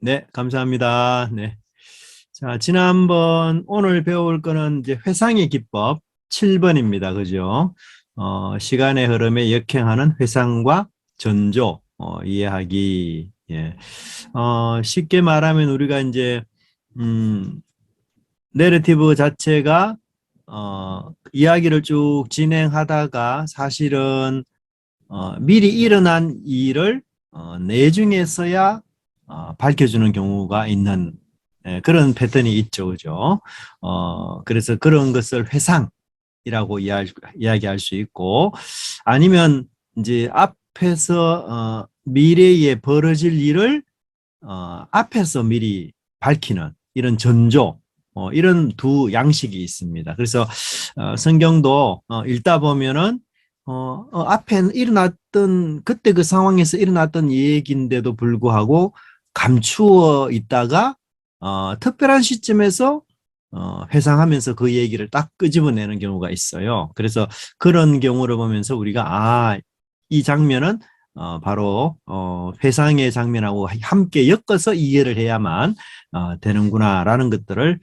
네, 감사합니다. 네. 자, 오늘 배울 거는 이제 회상의 기법 7번입니다. 그죠? 시간의 흐름에 역행하는 회상과 전조, 이해하기. 예. 쉽게 말하면 우리가 이제, 음, 내러티브 자체가, 이야기를 쭉 진행하다가 사실은, 미리 일어난 일을, 내중에서야 밝혀주는 경우가 있는 그런 패턴이 있죠. 그죠? 그래서 그런 것을 회상이라고 이야기할 수 있고, 아니면 이제 앞에서 미래에 벌어질 일을 앞에서 미리 밝히는 이런 전조, 이런 두 양식이 있습니다. 그래서 성경도 읽다 보면은 앞에 일어났던 그때 그 상황에서 일어났던 얘기인데도 불구하고 감추어 있다가 특별한 시점에서 회상하면서 그 얘기를 딱 끄집어내는 경우가 있어요. 그래서 그런 경우를 보면서 우리가 이 장면은 바로 회상의 장면하고 함께 엮어서 이해를 해야만 되는구나라는 것들을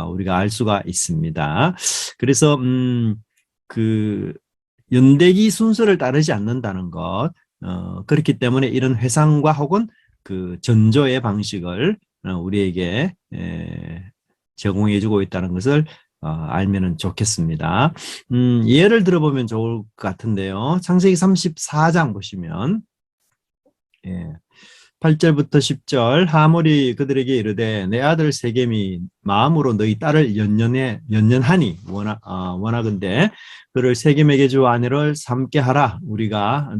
우리가 알 수가 있습니다. 그래서 그 연대기 순서를 따르지 않는다는 것, 그렇기 때문에 이런 회상과 혹은 그 전조의 방식을 우리에게 제공해주고 있다는 것을 알면은 좋겠습니다. 예를 들어보면 좋을 것 같은데요. 창세기 34장 보시면, 예, 8절부터 10절, 하몰이 그들에게 이르되 내 아들 세겜이 마음으로 너희 딸을 연연하니 원하건대 그를 세겜에게 주 아내를 삼게 하라. 우리가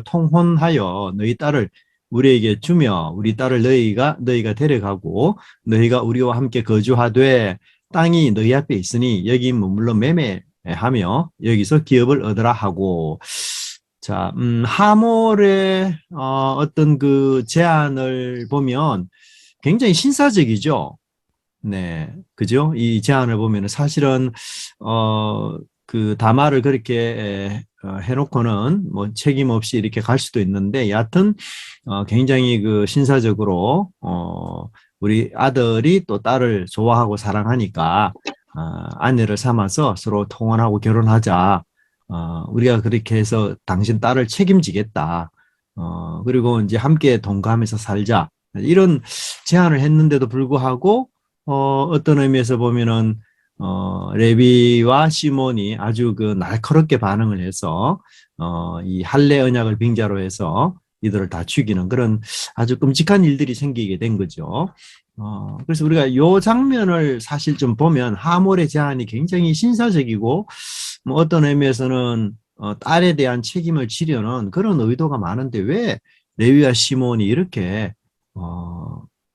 통혼하여 너희 딸을 우리에게 주며 우리 딸을 너희가 데려가고 너희가 우리와 함께 거주하되 땅이 너희 앞에 있으니 여기 머물러 매매하며 여기서 기업을 얻으라 하고. 자, 하몰의 어떤 그 제안을 보면 굉장히 신사적이죠. 네, 그죠? 이 제안을 보면은 사실은 그 다말을 그렇게 해놓고는 뭐 책임 없이 이렇게 갈 수도 있는데, 여하튼 굉장히 그 신사적으로 우리 아들이 또 딸을 좋아하고 사랑하니까 아내를 삼아서 서로 통혼하고 결혼하자. 우리가 그렇게 해서 당신 딸을 책임지겠다. 그리고 이제 함께 동거하면서 살자. 이런 제안을 했는데도 불구하고 어떤 의미에서 보면은 레위와 시몬이 아주 그 날카롭게 반응을 해서 이 할례 언약을 빙자로 해서 이들을 다 죽이는 그런 아주 끔찍한 일들이 생기게 된 거죠. 그래서 우리가 이 장면을 사실 좀 보면 하몰의 제안이 굉장히 신사적이고, 뭐 어떤 의미에서는 딸에 대한 책임을 지려는 그런 의도가 많은데 왜 레위와 시몬이 이렇게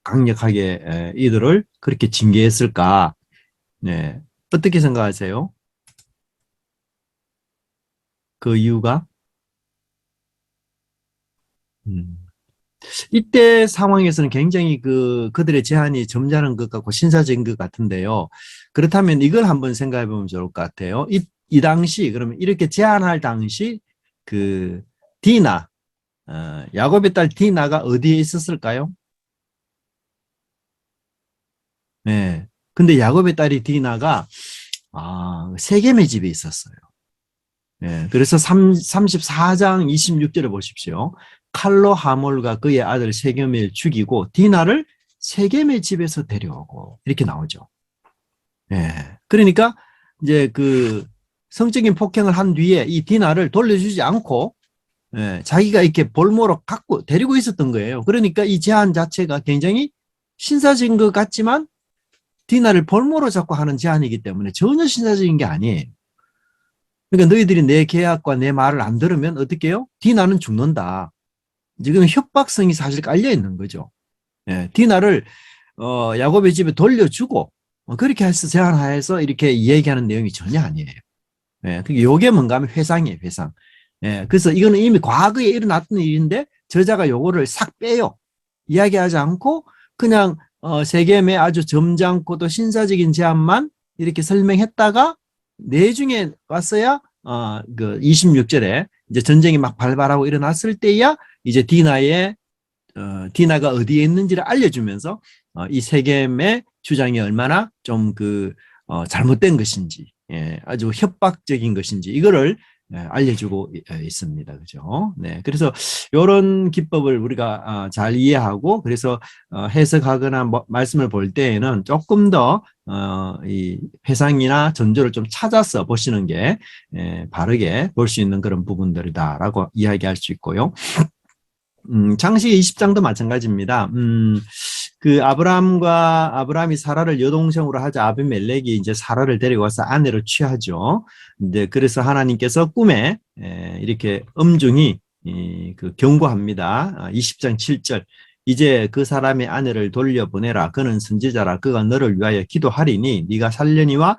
강력하게 이들을 그렇게 징계했을까? 네. 어떻게 생각하세요? 그 이유가? 음. 이때 상황에서는 굉장히 그들의 제안이 점잖은 것 같고 신사적인 것 같은데요. 그렇다면 이걸 한번 생각해 보면 좋을 것 같아요. 이 당시, 그러면 이렇게 제안할 당시 그 디나, 야곱의 딸 디나가 어디에 있었을까요? 네. 근데 야곱의 딸이 디나가 세겜의 집에 있었어요. 예, 그래서 34장 26절을 보십시오. 칼로 하몰과 그의 아들 세겜을 죽이고 디나를 세겜의 집에서 데려오고 이렇게 나오죠. 예, 그러니까 이제 그 성적인 폭행을 한 뒤에 이 디나를 돌려주지 않고 자기가 이렇게 볼모로 갖고 데리고 있었던 거예요. 그러니까 이 제안 자체가 굉장히 신사적인 것 같지만 디나를 볼모로 잡고 하는 제안이기 때문에 전혀 신사적인 게 아니에요. 그러니까 너희들이 내 계약과 내 말을 안 들으면 어떻게 해요? 디나는 죽는다. 지금 협박성이 사실 깔려 있는 거죠. 예, 디나를 야곱의 집에 돌려주고 그렇게 해서 제안하에서 이렇게 얘기하는 내용이 전혀 아니에요. 예, 그게 요게 뭔가 하면 회상이에요, 회상. 예, 그래서 이거는 이미 과거에 일어났던 일인데 저자가 요거를 싹 빼요. 이야기하지 않고 그냥 세겜의 아주 점잖고도 신사적인 제안만 이렇게 설명했다가 내중에 왔어야 그 26절에 이제 전쟁이 막 발발하고 일어났을 때야 이제 디나의 디나가 어디에 있는지를 알려주면서 이 세겜의 주장이 얼마나 좀 잘못된 것인지, 예, 아주 협박적인 것인지 이거를 알려주고 있습니다. 그죠? 네. 그래서 이런 기법을 우리가 잘 이해하고 그래서 해석하거나 말씀을 볼 때에는 조금 더 이 회상이나 전조를 좀 찾아서 보시는 게 바르게 볼 수 있는 그런 부분들이다라고 이야기할 수 있고요. 창세기 20장도 마찬가지입니다. 아브라함이 사라를 여동생으로 하자 아비멜렉이 이제 사라를 데리고 와서 아내로 취하죠. 이제 그래서 하나님께서 꿈에 이렇게 엄중히 경고합니다. 20장 7절. 이제 그 사람의 아내를 돌려보내라. 그는 선지자라. 그가 너를 위하여 기도하리니 네가 살려니와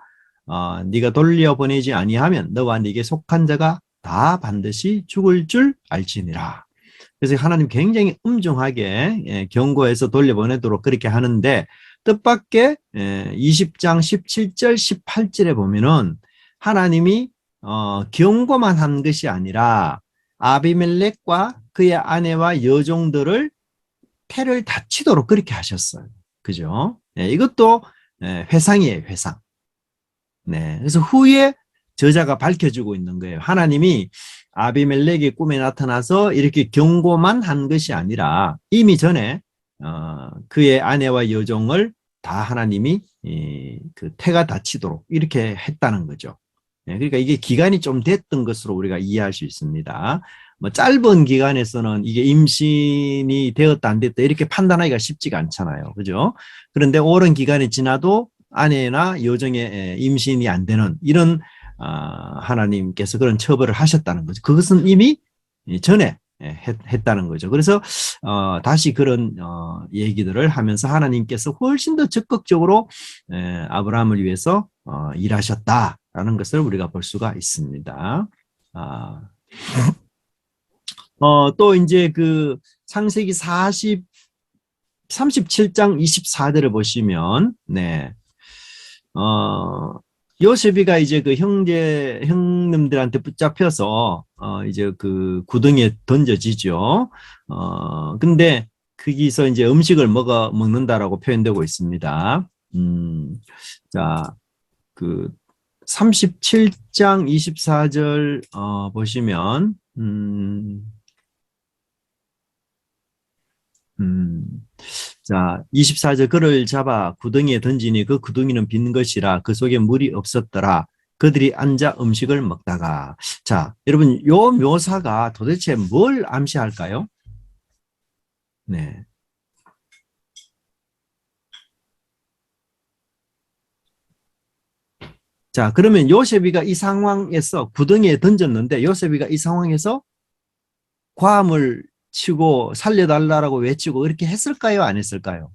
네가 돌려보내지 아니하면 너와 네게 속한 자가 다 반드시 죽을 줄 알지니라. 그래서 하나님 굉장히 엄중하게 경고해서 돌려보내도록 그렇게 하는데 뜻밖의 20장 17절 18절에 보면은 하나님이 경고만 한 것이 아니라 아비멜렉과 그의 아내와 여종들을 패를 다치도록 그렇게 하셨어요. 그죠? 이것도 회상이에요, 회상. 네. 그래서 후에 저자가 밝혀주고 있는 거예요. 하나님이 아비멜렉의 꿈에 나타나서 이렇게 경고만 한 것이 아니라 이미 전에 그의 아내와 여종을 다 하나님이 태가 다치도록 이렇게 했다는 거죠. 그러니까 이게 기간이 좀 됐던 것으로 우리가 이해할 수 있습니다. 뭐 짧은 기간에서는 이게 임신이 되었다 안 됐다 이렇게 판단하기가 쉽지가 않잖아요. 그죠? 그런데 오랜 기간이 지나도 아내나 여종의 임신이 안 되는 이런 하나님께서 그런 처벌을 하셨다는 거죠. 그것은 이미 전에 했다는 거죠. 그래서 다시 그런 얘기들을 하면서 하나님께서 훨씬 더 적극적으로 아브라함을 위해서 일하셨다라는 것을 우리가 볼 수가 있습니다. 또 이제 창세기 37장 24절을 보시면 네. 요셉이가 이제 형님들한테 붙잡혀서 이제 구덩이에 던져지죠. 근데 거기서 이제 음식을 먹는다라고 표현되고 있습니다. 자, 37장 24절 보시면 자, 24절 그를 잡아 구덩이에 던지니 그 구덩이는 빈 것이라 그 속에 물이 없었더라. 그들이 앉아 음식을 먹다가. 자, 여러분 요 묘사가 도대체 뭘 암시할까요? 네. 자, 그러면 요셉이가 이 상황에서 구덩이에 던졌는데 요셉이가 이 상황에서 과음을 치고 살려달라고 외치고 이렇게 했을까요? 안 했을까요?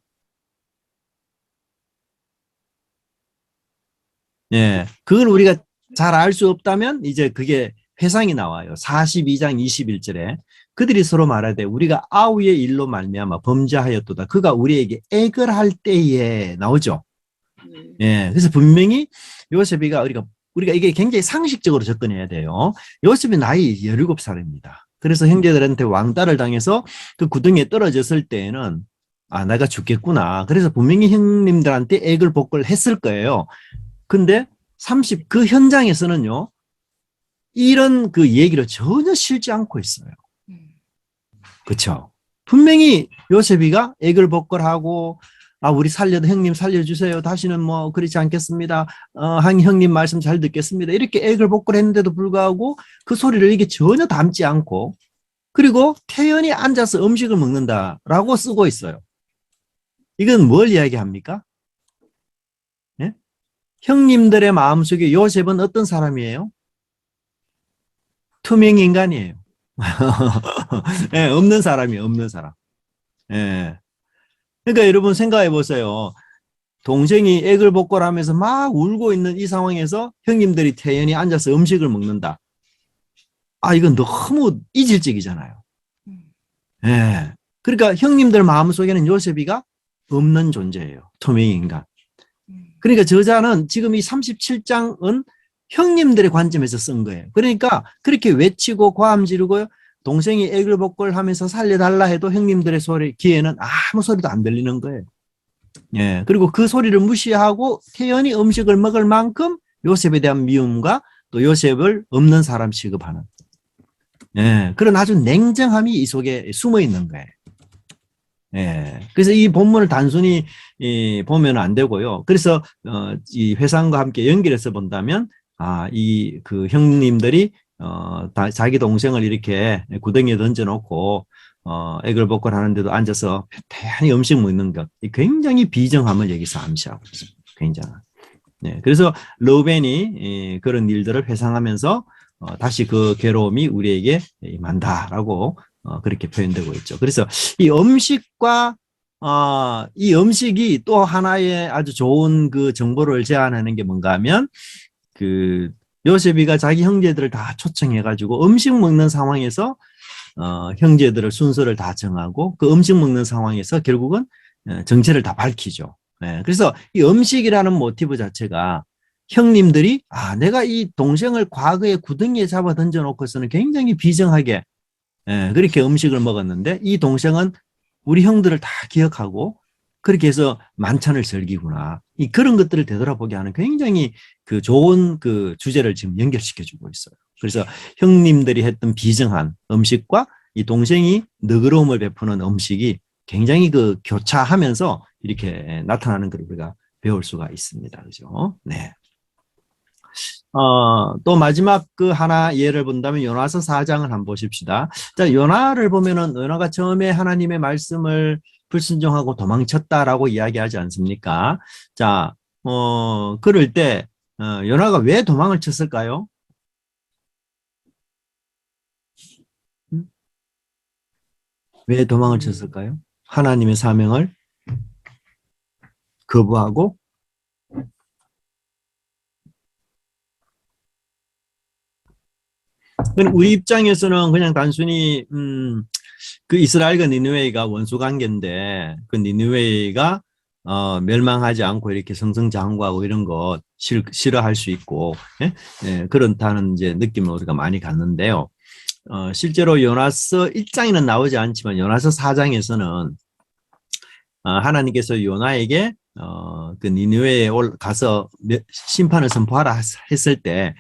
예, 그걸 우리가 잘 알 수 없다면 이제 그게 회상이 나와요. 42장 21절에 그들이 서로 말하되 우리가 아우의 일로 말미암아 범죄하였도다. 그가 우리에게 액을 할 때에 나오죠. 예, 그래서 분명히 요셉이가 우리가 이게 굉장히 상식적으로 접근해야 돼요. 요셉이 나이 17살입니다. 그래서 형제들한테 왕따를 당해서 그 구덩이에 떨어졌을 때에는 내가 죽겠구나. 그래서 분명히 형님들한테 액을 복구를 했을 거예요. 근데 그 현장에서는요, 이런 얘기를 전혀 실지 않고 있어요. 그렇죠? 분명히 요셉이가 액을 복구하고 우리 형님 살려주세요. 다시는 뭐 그렇지 않겠습니다. 형님 말씀 잘 듣겠습니다. 이렇게 액을 복구를 했는데도 불구하고 그 소리를 이게 전혀 담지 않고 그리고 태연히 앉아서 음식을 먹는다라고 쓰고 있어요. 이건 뭘 이야기합니까? 예? 형님들의 마음속에 요셉은 어떤 사람이에요? 투명 인간이에요. 예, 없는 사람이에요. 없는 사람. 예. 그러니까 여러분 생각해 보세요. 동생이 액을 복구를 하면서 막 울고 있는 이 상황에서 형님들이 태연히 앉아서 음식을 먹는다. 이건 너무 이질적이잖아요. 예. 그러니까 형님들 마음속에는 요셉이가 없는 존재예요. 투명 인간. 그러니까 저자는 지금 이 37장은 형님들의 관점에서 쓴 거예요. 그러니까 그렇게 외치고 과음 지르고 동생이 애걸복걸 하면서 살려달라 해도 형님들의 귀에는 아무 소리도 안 들리는 거예요. 예. 그리고 그 소리를 무시하고 태연히 음식을 먹을 만큼 요셉에 대한 미움과 또 요셉을 없는 사람 취급하는. 예. 그런 아주 냉정함이 이 속에 숨어 있는 거예요. 예. 그래서 이 본문을 단순히 보면 안 되고요. 그래서 이 회상과 함께 연결해서 본다면 이 그 형님들이 자기 동생을 이렇게 구덩이에 던져놓고 애걸복걸 하는데도 앉아서 태연히 음식 먹는 것, 굉장히 비정함을 여기서 암시하고 있습니다. 굉장한. 네. 그래서 르우벤이 그런 일들을 회상하면서 다시 그 괴로움이 우리에게 임한다라고 그렇게 표현되고 있죠. 그래서 이 음식과 이 음식이 또 하나의 아주 좋은 그 정보를 제안하는 게 뭔가 하면 그 요셉이가 자기 형제들을 다 초청해가지고 음식 먹는 상황에서 형제들을 순서를 다 정하고 그 음식 먹는 상황에서 결국은 정체를 다 밝히죠. 네, 그래서 이 음식이라는 모티브 자체가 형님들이 내가 이 동생을 과거에 구덩이에 잡아 던져놓고서는 굉장히 비정하게 그렇게 음식을 먹었는데 이 동생은 우리 형들을 다 기억하고 그렇게 해서 만찬을 즐기구나. 그런 것들을 되돌아보게 하는 굉장히 그 좋은 그 주제를 지금 연결시켜주고 있어요. 그래서 형님들이 했던 비정한 음식과 이 동생이 너그러움을 베푸는 음식이 굉장히 그 교차하면서 이렇게 나타나는 걸 우리가 배울 수가 있습니다. 그죠? 네. 또 마지막 그 하나 예를 본다면 요나서 4장을 한번 보십시다. 자, 요나를 보면은 요나가 처음에 하나님의 말씀을 불순종하고 도망쳤다라고 이야기하지 않습니까? 자, 그럴 때 요나가 왜 도망을 쳤을까요? 왜 도망을 쳤을까요? 하나님의 사명을 거부하고 우리 입장에서는 그냥 단순히 그 이스라엘과 니느웨이가 원수 관계인데 그 니느웨이가 멸망하지 않고 이렇게 승승장구하고 이런 거 싫어할 수 있고 예? 예, 그렇다는 이제 느낌을 우리가 많이 갖는데요. 실제로 요나서 1장에는 나오지 않지만 요나서 4장에서는 하나님께서 요나에게 그 니느웨이에 가서 심판을 선포하라 했을 때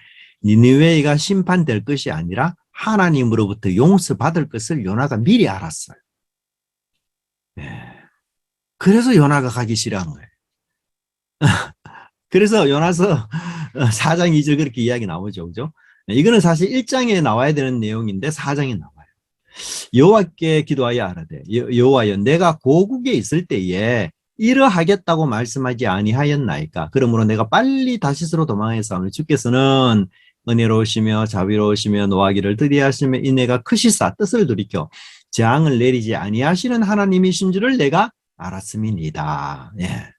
니느웨이가 심판될 것이 아니라 하나님으로부터 용서받을 것을 요나가 미리 알았어요. 네. 그래서 요나가 가기 싫어한 거예요. 그래서 요나서 4장 2절 그렇게 이야기 나오죠. 그죠? 이거는 사실 1장에 나와야 되는 내용인데 4장에 나와요. 여호와께 기도하여 아뢰되 여호와여 내가 고국에 있을 때에 이러하겠다고 말씀하지 아니하였나이까. 그러므로 내가 빨리 다시스로 도망해서 주께서는 은혜로우시며 자비로우시며 노하기를 드리하시며 이내가 크시사 뜻을 돌이켜 재앙을 내리지 아니하시는 하나님이신 줄을 내가 알았음이니이다. 예.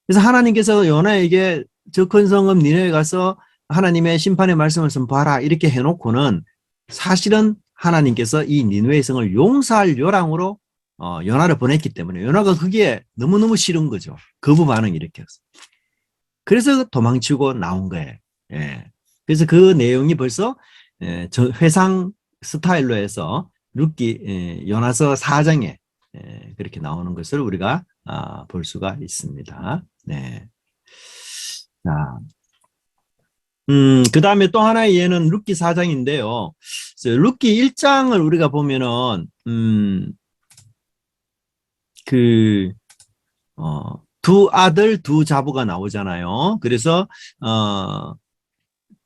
그래서 하나님께서 요나에게 저 큰 성읍 니네에 가서 하나님의 심판의 말씀을 선포하라 이렇게 해놓고는 사실은 하나님께서 이 니느웨 성을 용서할 요랑으로 요나를 보냈기 때문에 요나가 그게 너무너무 싫은 거죠. 거부 반응이 일으켰어요. 그래서 도망치고 나온 거예요. 예. 그래서 그 내용이 벌써 회상 스타일로 해서 요나서 4장에 그렇게 나오는 것을 우리가 볼 수가 있습니다. 네. 자, 그 다음에 또 하나의 예는 룻기 4장인데요. 룻기 1장을 우리가 보면은, 두 아들, 두 자부가 나오잖아요. 그래서,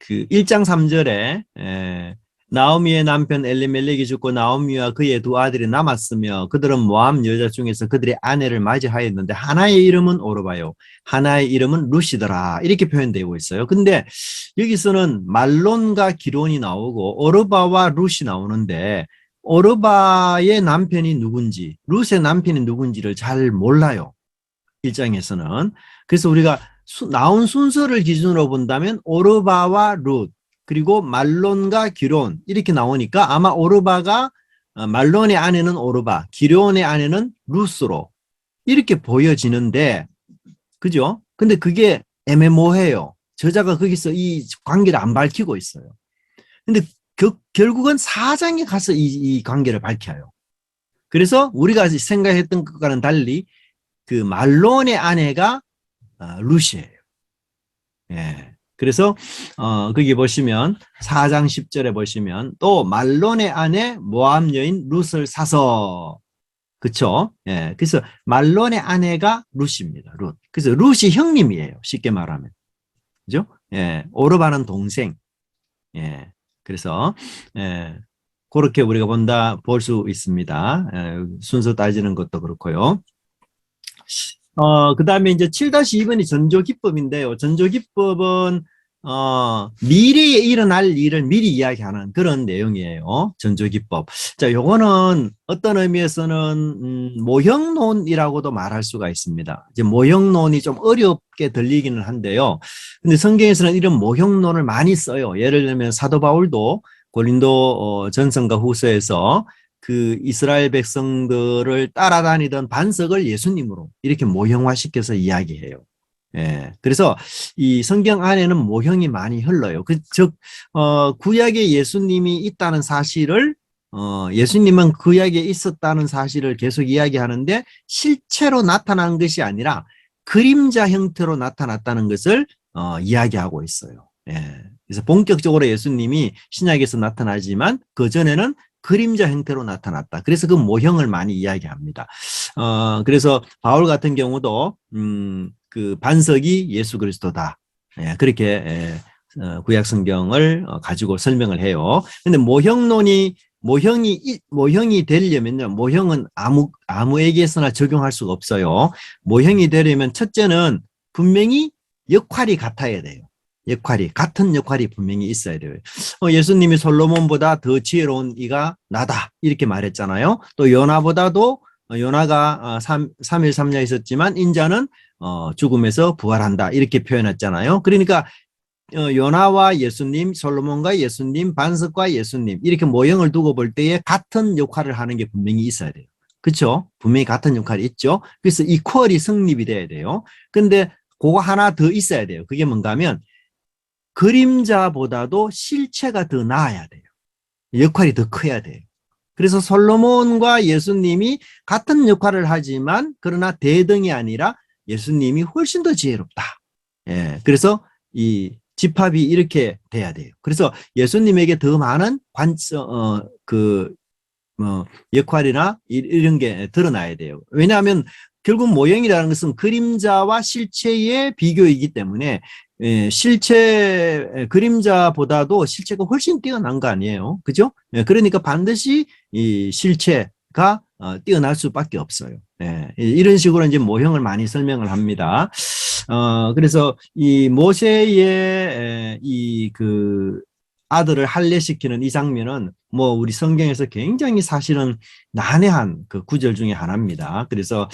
그 1장 3절에, 나오미의 남편 엘리멜렉이 죽고 나오미와 그의 두 아들이 남았으며 그들은 모함 여자 중에서 그들의 아내를 맞이하였는데 하나의 이름은 오르바요 하나의 이름은 룻이더라 이렇게 표현되고 있어요. 근데 여기서는 말론과 기론이 나오고 오르바와 룻이 나오는데 오르바의 남편이 누군지 룻의 남편이 누군지를 잘 몰라요. 1장에서는. 그래서 우리가 나온 순서를 기준으로 본다면 오르바와 룻 그리고 말론과 기론 이렇게 나오니까 아마 오르바가 말론의 아내는 오르바, 기론의 아내는 룻으로 이렇게 보여지는데 그죠? 근데 그게 애매모호해요. 저자가 거기서 이 관계를 안 밝히고 있어요. 근데 결국은 4장에 가서 이 관계를 밝혀요. 그래서 우리가 생각했던 것과는 달리 그 말론의 아내가 룻이에요. 예. 그래서 거기 보시면 4장 10절에 보시면 또 말론의 아내 모압 여인 룻을 사서, 그쵸? 예. 그래서 말론의 아내가 룻입니다. 룻. 그래서 룻이 형님이에요. 쉽게 말하면. 그죠? 예. 오르바는 동생. 예. 그래서 그렇게 우리가 볼 수 있습니다. 순서 따지는 것도 그렇고요. 그 다음에 이제 7-2번이 전조기법인데요. 전조기법은, 미래에 일어날 일을 미리 이야기하는 그런 내용이에요. 전조기법. 자, 요거는 어떤 의미에서는, 모형론이라고도 말할 수가 있습니다. 이제 모형론이 좀 어렵게 들리기는 한데요. 근데 성경에서는 이런 모형론을 많이 써요. 예를 들면 사도 바울도 고린도 전서과 후서에서 그 이스라엘 백성들을 따라다니던 반석을 예수님으로 이렇게 모형화시켜서 이야기해요. 예. 그래서 이 성경 안에는 모형이 많이 흘러요. 즉, 구약에 예수님이 있다는 사실을, 예수님은 구약에 있었다는 사실을 계속 이야기하는데 실체로 나타난 것이 아니라 그림자 형태로 나타났다는 것을, 이야기하고 있어요. 예. 그래서 본격적으로 예수님이 신약에서 나타나지만 그전에는 그림자 형태로 나타났다. 그래서 그 모형을 많이 이야기합니다. 그래서 바울 같은 경우도 그 반석이 예수 그리스도다. 예, 그렇게 구약 성경을 가지고 설명을 해요. 근데 모형이 되려면요. 모형은 아무에게서나 적용할 수가 없어요. 모형이 되려면 첫째는 분명히 역할이 같아야 돼요. 같은 역할이 분명히 있어야 돼요. 예수님이 솔로몬보다 더 지혜로운 이가 나다. 이렇게 말했잖아요. 또 요나보다도, 요나가 3일 3야 있었지만 인자는 죽음에서 부활한다. 이렇게 표현했잖아요. 그러니까 요나와 예수님, 솔로몬과 예수님, 반석과 예수님 이렇게 모형을 두고 볼 때에 같은 역할을 하는 게 분명히 있어야 돼요. 그렇죠? 분명히 같은 역할이 있죠. 그래서 이퀄이 성립이 돼야 돼요. 근데 그거 하나 더 있어야 돼요. 그게 뭔가 하면 그림자보다도 실체가 더 나아야 돼요. 역할이 더 커야 돼요. 그래서 솔로몬과 예수님이 같은 역할을 하지만 그러나 대등이 아니라 예수님이 훨씬 더 지혜롭다. 예, 그래서 이 집합이 이렇게 돼야 돼요. 그래서 예수님에게 더 많은 역할이나 이런 게 드러나야 돼요. 왜냐하면 결국 모형이라는 것은 그림자와 실체의 비교이기 때문에 그림자보다도 실체가 훨씬 뛰어난 거 아니에요. 그죠? 그러니까 반드시 이 실체가 뛰어날 수밖에 없어요. 이런 식으로 이제 모형을 많이 설명을 합니다. 그래서 이 모세의 그 아들을 할례시키는 이 장면은 뭐 우리 성경에서 굉장히 사실은 난해한 그 구절 중에 하나입니다. 그래서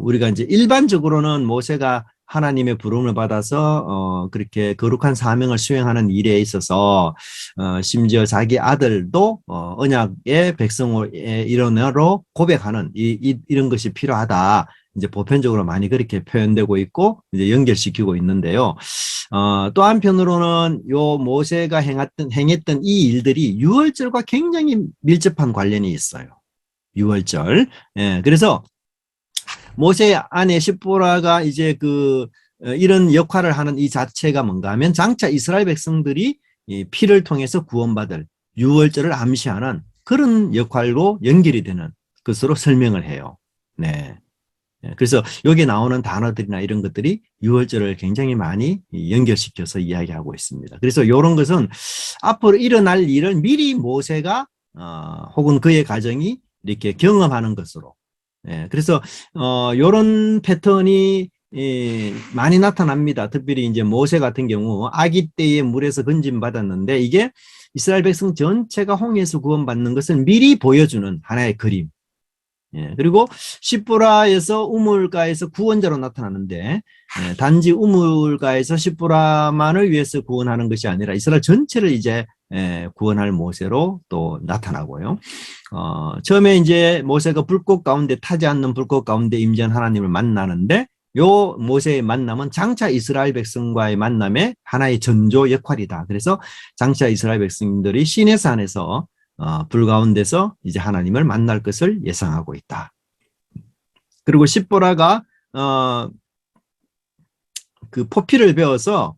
우리가 이제 일반적으로는 모세가 하나님의 부름을 받아서 그렇게 거룩한 사명을 수행하는 일에 있어서 심지어 자기 아들도 언약의 백성의 일원으로 고백하는 이런 것이 필요하다. 이제 보편적으로 많이 그렇게 표현되고 있고 이제 연결시키고 있는데요. 또 한편으로는 요 모세가 행했던 이 일들이 유월절과 굉장히 밀접한 관련이 있어요. 유월절. 예, 그래서 모세 아내 시보라가 이제 이런 역할을 하는 이 자체가 뭔가 하면 장차 이스라엘 백성들이 이 피를 통해서 구원받을 유월절을 암시하는 그런 역할로 연결이 되는 것으로 설명을 해요. 네. 그래서 여기 나오는 단어들이나 이런 것들이 유월절을 굉장히 많이 연결시켜서 이야기하고 있습니다. 그래서 이런 것은 앞으로 일어날 일을 미리 모세가 혹은 그의 가정이 이렇게 경험하는 것으로. 그래서 이런 패턴이 많이 나타납니다. 특별히 이제 모세 같은 경우 아기 때에 물에서 건짐받았는데 이게 이스라엘 백성 전체가 홍해에서 구원받는 것을 미리 보여주는 하나의 그림. 그리고 시브라에서 우물가에서 구원자로 나타나는데 단지 우물가에서 시브라만을 위해서 구원하는 것이 아니라 이스라엘 전체를 이제 구원할 모세로 또 나타나고요. 처음에 이제 모세가 불꽃 가운데 타지 않는 불꽃 가운데 임재한 하나님을 만나는데 요 모세의 만남은 장차 이스라엘 백성과의 만남의 하나의 전조 역할이다. 그래서 장차 이스라엘 백성들이 시내산에서 불 가운데서 이제 하나님을 만날 것을 예상하고 있다. 그리고 십보라가 그 포피를 베어서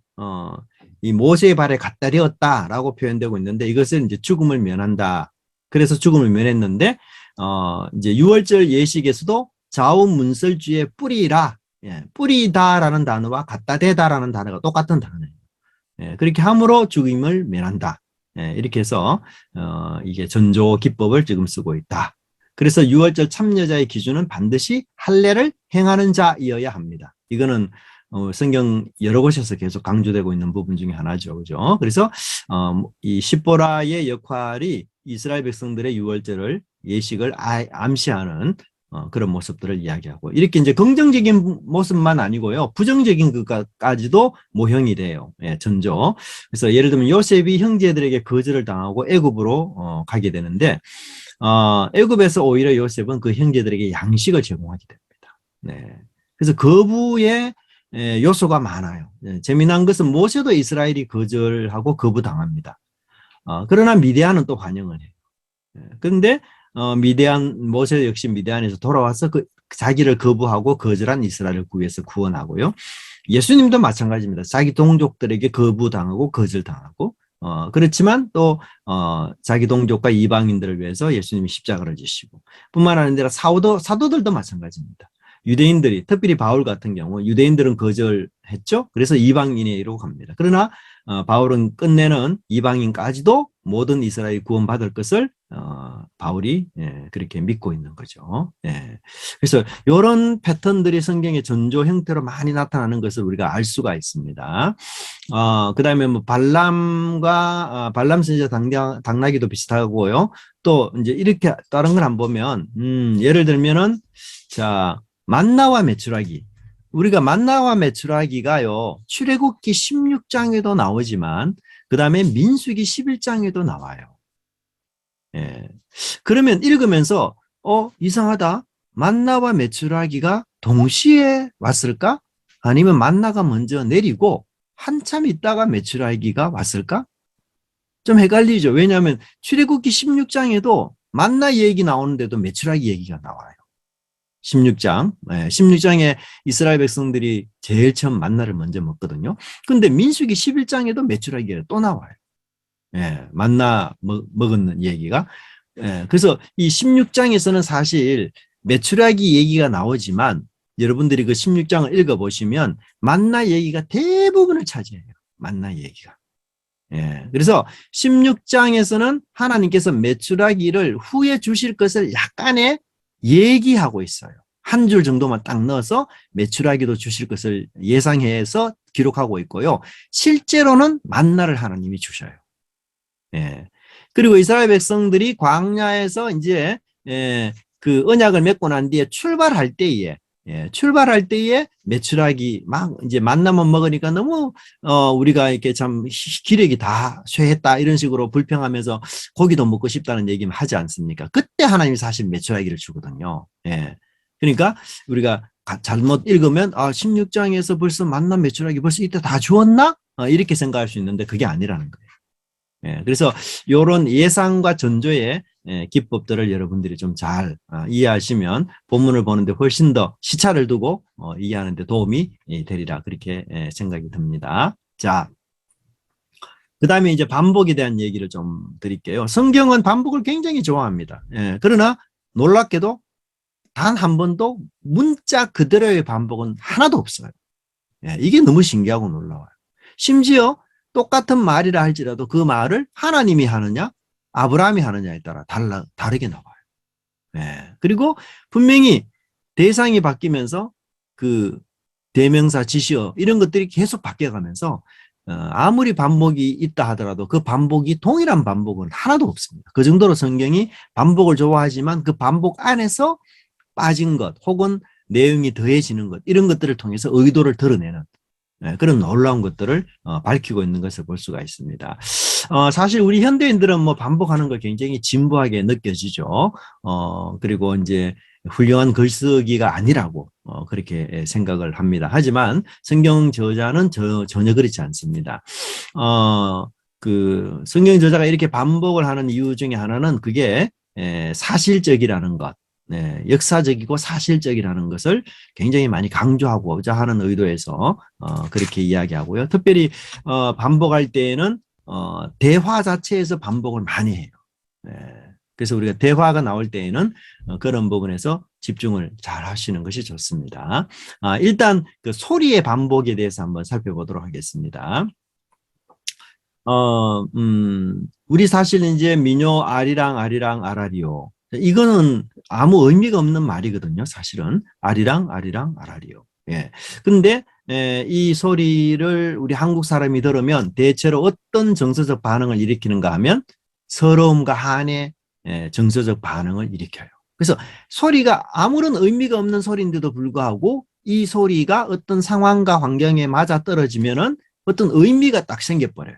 이 모세의 발에 갖다 대었다라고 표현되고 있는데 이것은 이제 죽음을 면한다. 그래서 죽음을 면했는데 이제 유월절 예식에서도 좌우문설주의 뿌리라, 예, 뿌리다라는 단어와 갖다 대다라는 단어가 똑같은 단어예요. 예, 그렇게 함으로 죽임을 면한다. 예, 이렇게 해서 이게 전조 기법을 지금 쓰고 있다. 그래서 유월절 참여자의 기준은 반드시 할례를 행하는 자이어야 합니다. 이거는 성경 여러 곳에서 계속 강조되고 있는 부분 중에 하나죠. 그죠? 그래서 이 십보라의 역할이 이스라엘 백성들의 유월절을 예식을 암시하는 그런 모습들을 이야기하고 이렇게 이제 긍정적인 모습만 아니고요. 부정적인 것까지도 모형이 돼요. 예, 전조. 그래서 예를 들면 요셉이 형제들에게 거절을 당하고 애굽으로 가게 되는데 애굽에서 오히려 요셉은 그 형제들에게 양식을 제공하게 됩니다. 네. 그래서 거부의 요소가 많아요. 재미난 것은 모세도 이스라엘이 거절하고 거부당합니다. 그러나 미디안은 또 환영을 해요. 그런데 미디안 모세 역시 미디안에서 돌아와서 그 자기를 거부하고 거절한 이스라엘을 구해서 구원하고요. 예수님도 마찬가지입니다. 자기 동족들에게 거부당하고 거절당하고 그렇지만 또 자기 동족과 이방인들을 위해서 예수님이 십자가를 지시고 뿐만 아니라 사도들도 마찬가지입니다. 유대인들이 특별히 바울 같은 경우 유대인들은 거절했죠. 그래서 이방인으로 갑니다. 그러나 바울은 끝내는 이방인까지도 모든 이스라엘이 구원받을 것을 바울이 그렇게 믿고 있는 거죠. 예. 그래서 이런 패턴들이 성경의 전조 형태로 많이 나타나는 것을 우리가 알 수가 있습니다. 그 다음에 뭐 발람과 발람 선지자 당나귀도 비슷하고요. 또 이제 이렇게 다른 걸 안 보면 예를 들면은 자 만나와 메추라기. 우리가 만나와 메추라기가요. 출애굽기 16장에도 나오지만 그 다음에 민수기 11장에도 나와요. 예. 그러면 읽으면서 이상하다. 만나와 메추라기가 동시에 왔을까? 아니면 만나가 먼저 내리고 한참 있다가 메추라기가 왔을까? 좀 헷갈리죠. 왜냐하면 출애굽기 16장에도 만나 얘기 나오는데도 메추라기 얘기가 나와요. 16장. 16장에 이스라엘 백성들이 제일 처음 만나를 먼저 먹거든요. 근데 민수기 11장에도 메추라기가 또 나와요. 만나 먹은 얘기가. 그래서 이 16장에서는 사실 메추라기 얘기가 나오지만 여러분들이 그 16장을 읽어보시면 만나 얘기가 대부분을 차지해요. 만나 얘기가. 그래서 16장에서는 하나님께서 메추라기를 후에 주실 것을 약간의 얘기하고 있어요. 한 줄 정도만 딱 넣어서 메추라기도 주실 것을 예상해서 기록하고 있고요. 실제로는 만나를 하나님이 주셔요. 그리고 이스라엘 백성들이 광야에서 이제 그 언약을 맺고 난 뒤에 출발할 때에 메추라기 막 이제 만나만 먹으니까 너무 우리가 이렇게 참 기력이 다 쇠했다 이런 식으로 불평하면서 고기도 먹고 싶다는 얘기는 하지 않습니까? 그때 하나님이 사실 메추라기를 주거든요. 그러니까 우리가 잘못 읽으면 16장에서 벌써 만나 메추라기 벌써 이때 다 주었나? 이렇게 생각할 수 있는데 그게 아니라는 거예요. 그래서 이런 예상과 전조의 기법들을 여러분들이 좀 잘 이해하시면 본문을 보는데 훨씬 더 시차를 두고 이해하는 데 도움이 되리라 그렇게 생각이 듭니다. 자, 그 다음에 이제 반복에 대한 얘기를 좀 드릴게요. 성경은 반복을 굉장히 좋아합니다. 그러나 놀랍게도 단 한 번도 문자 그대로의 반복은 하나도 없어요. 이게 너무 신기하고 놀라워요. 심지어 똑같은 말이라 할지라도 그 말을 하나님이 하느냐 아브라함이 하느냐에 따라 다르게 나와요. 그리고 분명히 대상이 바뀌면서 그 대명사 지시어 이런 것들이 계속 바뀌어가면서 아무리 반복이 있다 하더라도 그 반복이 동일한 반복은 하나도 없습니다. 그 정도로 성경이 반복을 좋아하지만 그 반복 안에서 빠진 것 혹은 내용이 더해지는 것 이런 것들을 통해서 의도를 드러내는 그런 놀라운 것들을 밝히고 있는 것을 볼 수가 있습니다. 사실 우리 현대인들은 뭐 반복하는 걸 굉장히 진부하게 느껴지죠. 그리고 이제 훌륭한 글쓰기가 아니라고 그렇게 생각을 합니다. 하지만 성경 저자는 전혀 그렇지 않습니다. 그 성경 저자가 이렇게 반복을 하는 이유 중에 하나는 그게 사실적이라는 것, 역사적이고 사실적이라는 것을 굉장히 많이 강조하고자 하는 의도에서 그렇게 이야기하고요. 특별히 반복할 때에는 대화 자체에서 반복을 많이 해요. 그래서 우리가 대화가 나올 때에는 그런 부분에서 집중을 잘 하시는 것이 좋습니다. 일단 그 소리의 반복에 대해서 한번 살펴보도록 하겠습니다. 우리 사실 이제 민요 아리랑 아리랑 아라리요. 이거는 아무 의미가 없는 말이거든요. 사실은 아리랑 아리랑 아라리요. 예. 근데 이 소리를 우리 한국 사람이 들으면 대체로 어떤 정서적 반응을 일으키는가 하면 서러움과 한의 정서적 반응을 일으켜요. 그래서 소리가 아무런 의미가 없는 소리인데도 불구하고 이 소리가 어떤 상황과 환경에 맞아 떨어지면은 어떤 의미가 딱 생겨버려요.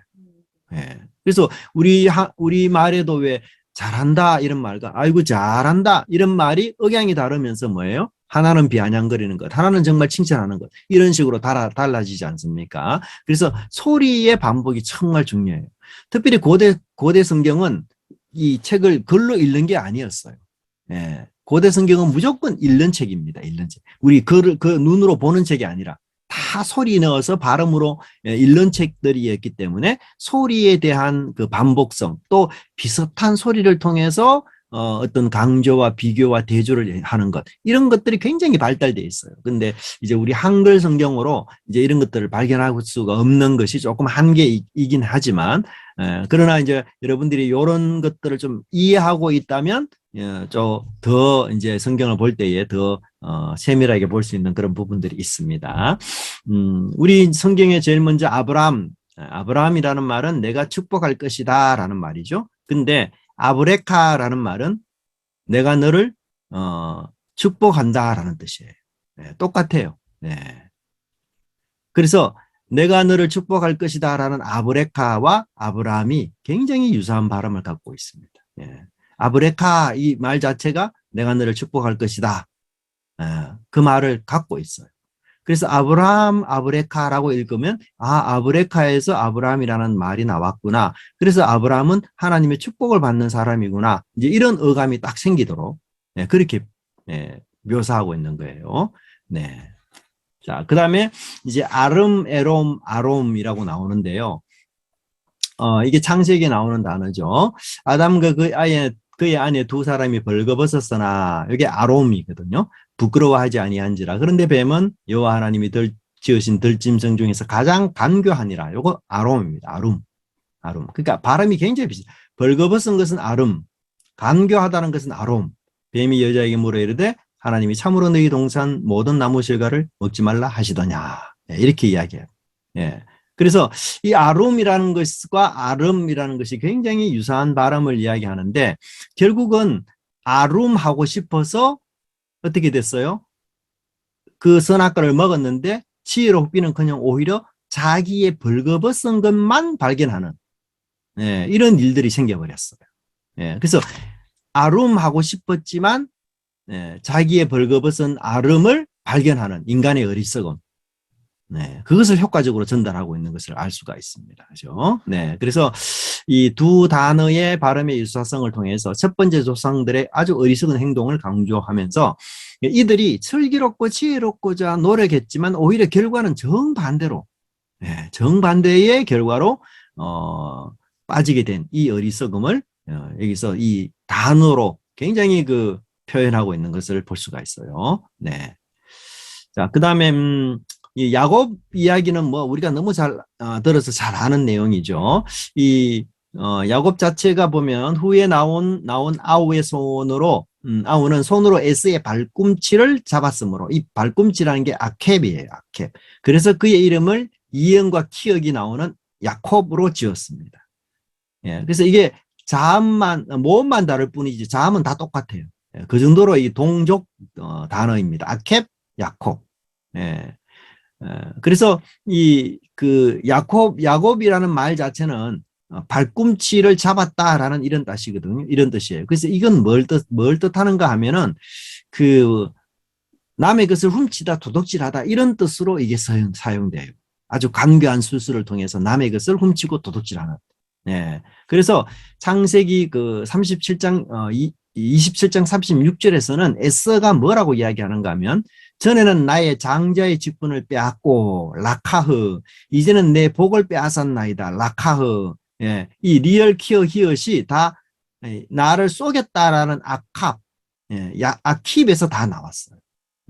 그래서 우리 말에도 왜 잘한다 이런 말과 아이고 잘한다 이런 말이 억양이 다르면서 뭐예요? 하나는 비아냥거리는 것, 하나는 정말 칭찬하는 것 이런 식으로 달라지지 않습니까? 그래서 소리의 반복이 정말 중요해요. 특별히 고대 성경은 이 책을 글로 읽는 게 아니었어요. 고대 성경은 무조건 읽는 책입니다. 읽는 책. 우리 그 눈으로 보는 책이 아니라 다 소리 넣어서 발음으로 읽는 책들이었기 때문에 소리에 대한 그 반복성 또 비슷한 소리를 통해서 어떤 강조와 비교와 대조를 하는 것 이런 것들이 굉장히 발달되어 있어요. 근데 이제 우리 한글 성경으로 이제 이런 것들을 발견할 수가 없는 것이 조금 한계이긴 하지만 그러나 이제 여러분들이 이런 것들을 좀 이해하고 있다면 좀 더 이제 성경을 볼 때에 더 세밀하게 볼 수 있는 그런 부분들이 있습니다. 우리 성경에 제일 먼저 아브라함이라는 말은 내가 축복할 것이다 라는 말이죠. 근데 아브레카라는 말은 내가 너를 축복한다라는 뜻이에요. 똑같아요. 그래서 내가 너를 축복할 것이다라는 아브레카와 아브라함이 굉장히 유사한 발음을 갖고 있습니다. 아브레카 이 말 자체가 내가 너를 축복할 것이다. 그 말을 갖고 있어요. 그래서 아브라함 아브레카라고 읽으면 아브레카에서 아브라함이라는 말이 나왔구나. 그래서 아브라함은 하나님의 축복을 받는 사람이구나. 이제 이런 어감이 딱 생기도록 그렇게 묘사하고 있는 거예요. 네. 자, 그다음에 이제 에롬, 아롬이라고 나오는데요. 이게 창세기에 나오는 단어죠. 아담과 그의 아내 두 사람이 벌거벗었으나 이게 아롬이거든요. 부끄러워하지 아니한지라. 그런데 뱀은 여호와 하나님이 지으신 들짐승 중에서 가장 간교하니라. 요거 아롬입니다. 아룸. 그러니까 발음이 굉장히 비슷해요. 벌거벗은 것은 아름, 간교하다는 것은 아롬. 뱀이 여자에게 물어 이르되 하나님이 참으로 너희 동산 모든 나무 실과를 먹지 말라 하시더냐. 이렇게 이야기해요. 그래서 이 아룸이라는 것과 아름이라는 것이 굉장히 유사한 발음을 이야기하는데 결국은 아룸하고 싶어서 어떻게 됐어요? 그 선악과를 먹었는데 지혜롭기는커녕 오히려 자기의 벌거벗은 것만 발견하는 이런 일들이 생겨버렸어요. 그래서 아룸하고 싶었지만 자기의 벌거벗은 아름을 발견하는 인간의 어리석음. 그것을 효과적으로 전달하고 있는 것을 알 수가 있습니다. 그죠? 그래서 이 두 단어의 발음의 유사성을 통해서 첫 번째 조상들의 아주 어리석은 행동을 강조하면서 이들이 슬기롭고 지혜롭고자 노력했지만 오히려 결과는 정반대의 결과로 빠지게 된 이 어리석음을 여기서 이 단어로 굉장히 그 표현하고 있는 것을 볼 수가 있어요. 자, 그 다음에 이 야곱 이야기는 뭐 우리가 너무 잘 들어서 잘 아는 내용이죠. 이 야곱 자체가 보면 후에 나온 아우의 손으로 아우는 손으로 에스의 발꿈치를 잡았으므로 이 발꿈치라는 게 아켑이에요. 아켑. 그래서 그의 이름을 이응과 키읔이 나오는 야콥으로 지었습니다. 그래서 이게 모음만 다를 뿐이지 자음은 다 똑같아요. 그 정도로 이 동족 단어입니다. 아켑, 야콥. 그래서 야곱이라는 말 자체는 발꿈치를 잡았다라는 이런 뜻이거든요. 이런 뜻이에요. 그래서 이건 뭘 뜻하는가 하면은 남의 것을 훔치다, 도둑질하다 이런 뜻으로 이게 사용돼요. 아주 간교한 술수를 통해서 남의 것을 훔치고 도둑질하는. 예. 그래서 창세기 그 37장 27장 36절에서는 에서가 뭐라고 이야기하는가 하면 전에는 나의 장자의 직분을 빼앗고 라카흐 이제는 내 복을 빼앗았나이다 라카흐. 예. 이 리얼 키어 히읗이 다 나를 쏘겠다라는 아캅, 예. 아킵에서 다 나왔어요.